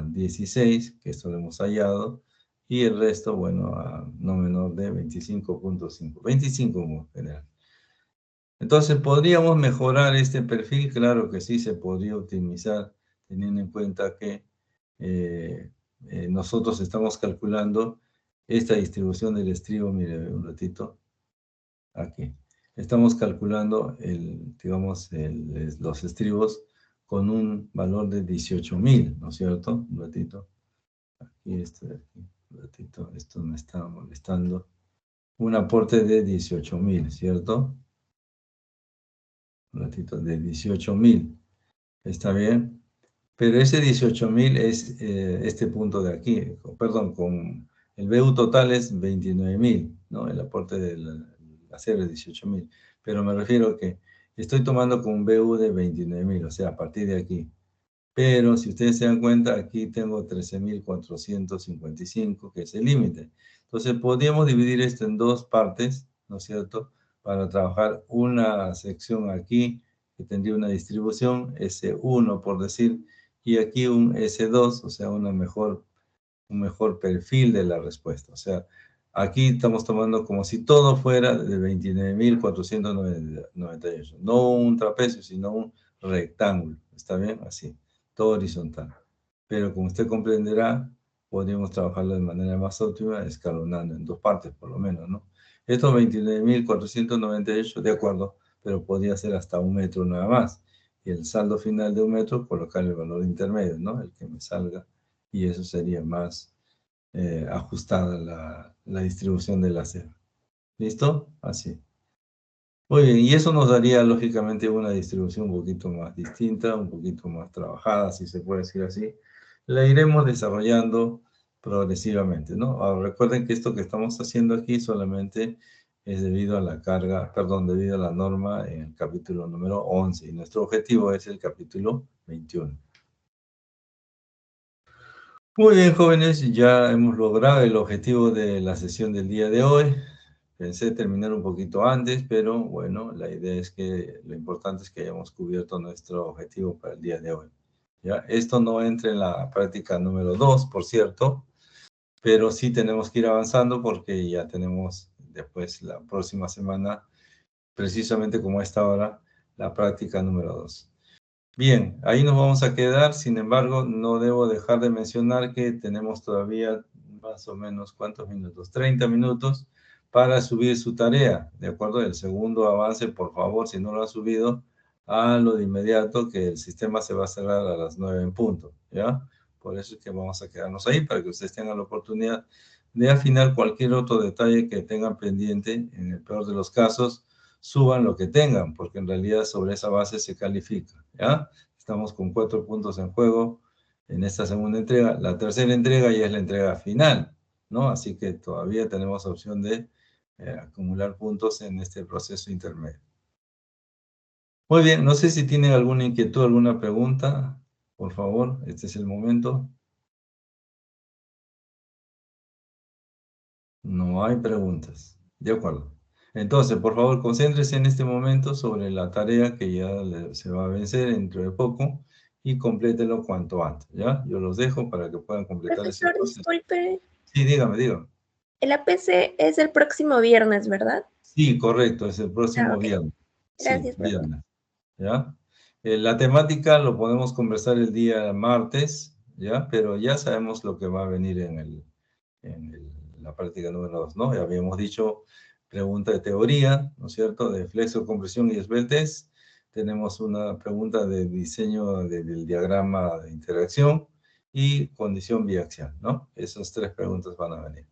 16, que esto lo hemos hallado. Y el resto, bueno, a no menor de 25.5. 25 en general. Entonces, ¿podríamos mejorar este perfil? Claro que sí, se podría optimizar, teniendo en cuenta que nosotros estamos calculando esta distribución del estribo, mire un ratito, aquí. Estamos calculando, los estribos con un valor de 18.000, ¿no es cierto? Un ratito. Aquí, un ratito, esto me está molestando. Un aporte de 18.000, ¿cierto? Un ratito, de 18.000. ¿Está bien? Pero ese 18.000 es este punto de aquí, perdón, con el BU total es 29.000, ¿no? El aporte del acero es 18.000. Pero me refiero a que estoy tomando con un BU de 29.000, o sea, a partir de aquí. Pero si ustedes se dan cuenta, aquí tengo 13.455, que es el límite. Entonces, podríamos dividir esto en dos partes, ¿no es cierto? Para trabajar una sección aquí, que tendría una distribución S1, por decir, y aquí un S2, o sea, un mejor perfil de la respuesta. O sea, aquí estamos tomando como si todo fuera de 29.498. No un trapecio, sino un rectángulo. ¿Está bien? Así, todo horizontal. Pero como usted comprenderá, podríamos trabajarlo de manera más óptima, escalonando en dos partes, por lo menos, ¿no? Estos 29.498, de acuerdo, pero podría ser hasta 1 metro nada más. Y el saldo final de 1 metro, colocar el valor intermedio, ¿no? El que me salga. Y eso sería más ajustada la distribución del acero. ¿Listo? Así. Muy bien, y eso nos daría lógicamente una distribución un poquito más distinta, un poquito más trabajada, si se puede decir así. La iremos desarrollando progresivamente, ¿no? Ahora recuerden que esto que estamos haciendo aquí solamente es debido a la carga, perdón, debido a la norma en el capítulo número 11, y nuestro objetivo es el capítulo 21. Muy bien, jóvenes, ya hemos logrado el objetivo de la sesión del día de hoy. Pensé terminar un poquito antes, pero bueno, la idea es que lo importante es que hayamos cubierto nuestro objetivo para el día de hoy. ¿Ya? Esto no entra en la práctica número 2, por cierto, pero sí tenemos que ir avanzando porque ya tenemos después la próxima semana, precisamente como a esta hora, la práctica número 2. Bien, ahí nos vamos a quedar. Sin embargo, no debo dejar de mencionar que tenemos todavía más o menos, ¿cuántos minutos? 30 minutos para subir su tarea, ¿de acuerdo? El segundo avance, por favor, si no lo ha subido, háganlo de inmediato, que el sistema se va a cerrar a las 9 en punto, ¿ya? Por eso es que vamos a quedarnos ahí, para que ustedes tengan la oportunidad de afinar cualquier otro detalle que tengan pendiente. En el peor de los casos, suban lo que tengan, porque en realidad sobre esa base se califica, ¿ya? Estamos con 4 puntos en juego en esta segunda entrega. La tercera entrega ya es la entrega final, ¿no? Así que todavía tenemos opción de acumular puntos en este proceso intermedio. Muy bien, no sé si tienen alguna inquietud, alguna pregunta. Por favor, este es el momento. No hay preguntas. De acuerdo. Entonces, por favor, concéntrese en este momento sobre la tarea que ya se va a vencer dentro de poco y complételo cuanto antes, ¿ya? Yo los dejo para que puedan completar ese Profesor, proceso. disculpe. Sí, dígame. El APC es el próximo viernes, ¿verdad? Sí, correcto, es el próximo Ok. viernes. Gracias, Sí, profesor. viernes, ¿ya? La temática lo podemos conversar el día martes, ¿ya? Pero ya sabemos lo que va a venir la práctica número 2, ¿no? Ya habíamos dicho pregunta de teoría, ¿no es cierto?, de flexo-compresión y esbeltez. Tenemos una pregunta de diseño del diagrama de interacción y condición biaxial, ¿no? Esas 3 preguntas van a venir.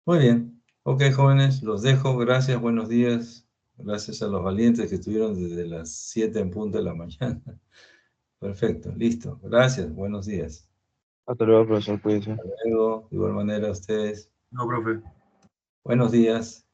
Muy bien. Ok, jóvenes, los dejo. Gracias, buenos días. Gracias a los valientes que estuvieron desde las 7 en punto de la mañana. Perfecto, listo. Gracias, buenos días. Hasta luego, profesor. Cuídense. Hasta luego. De igual manera a ustedes. No, profe. Buenos días.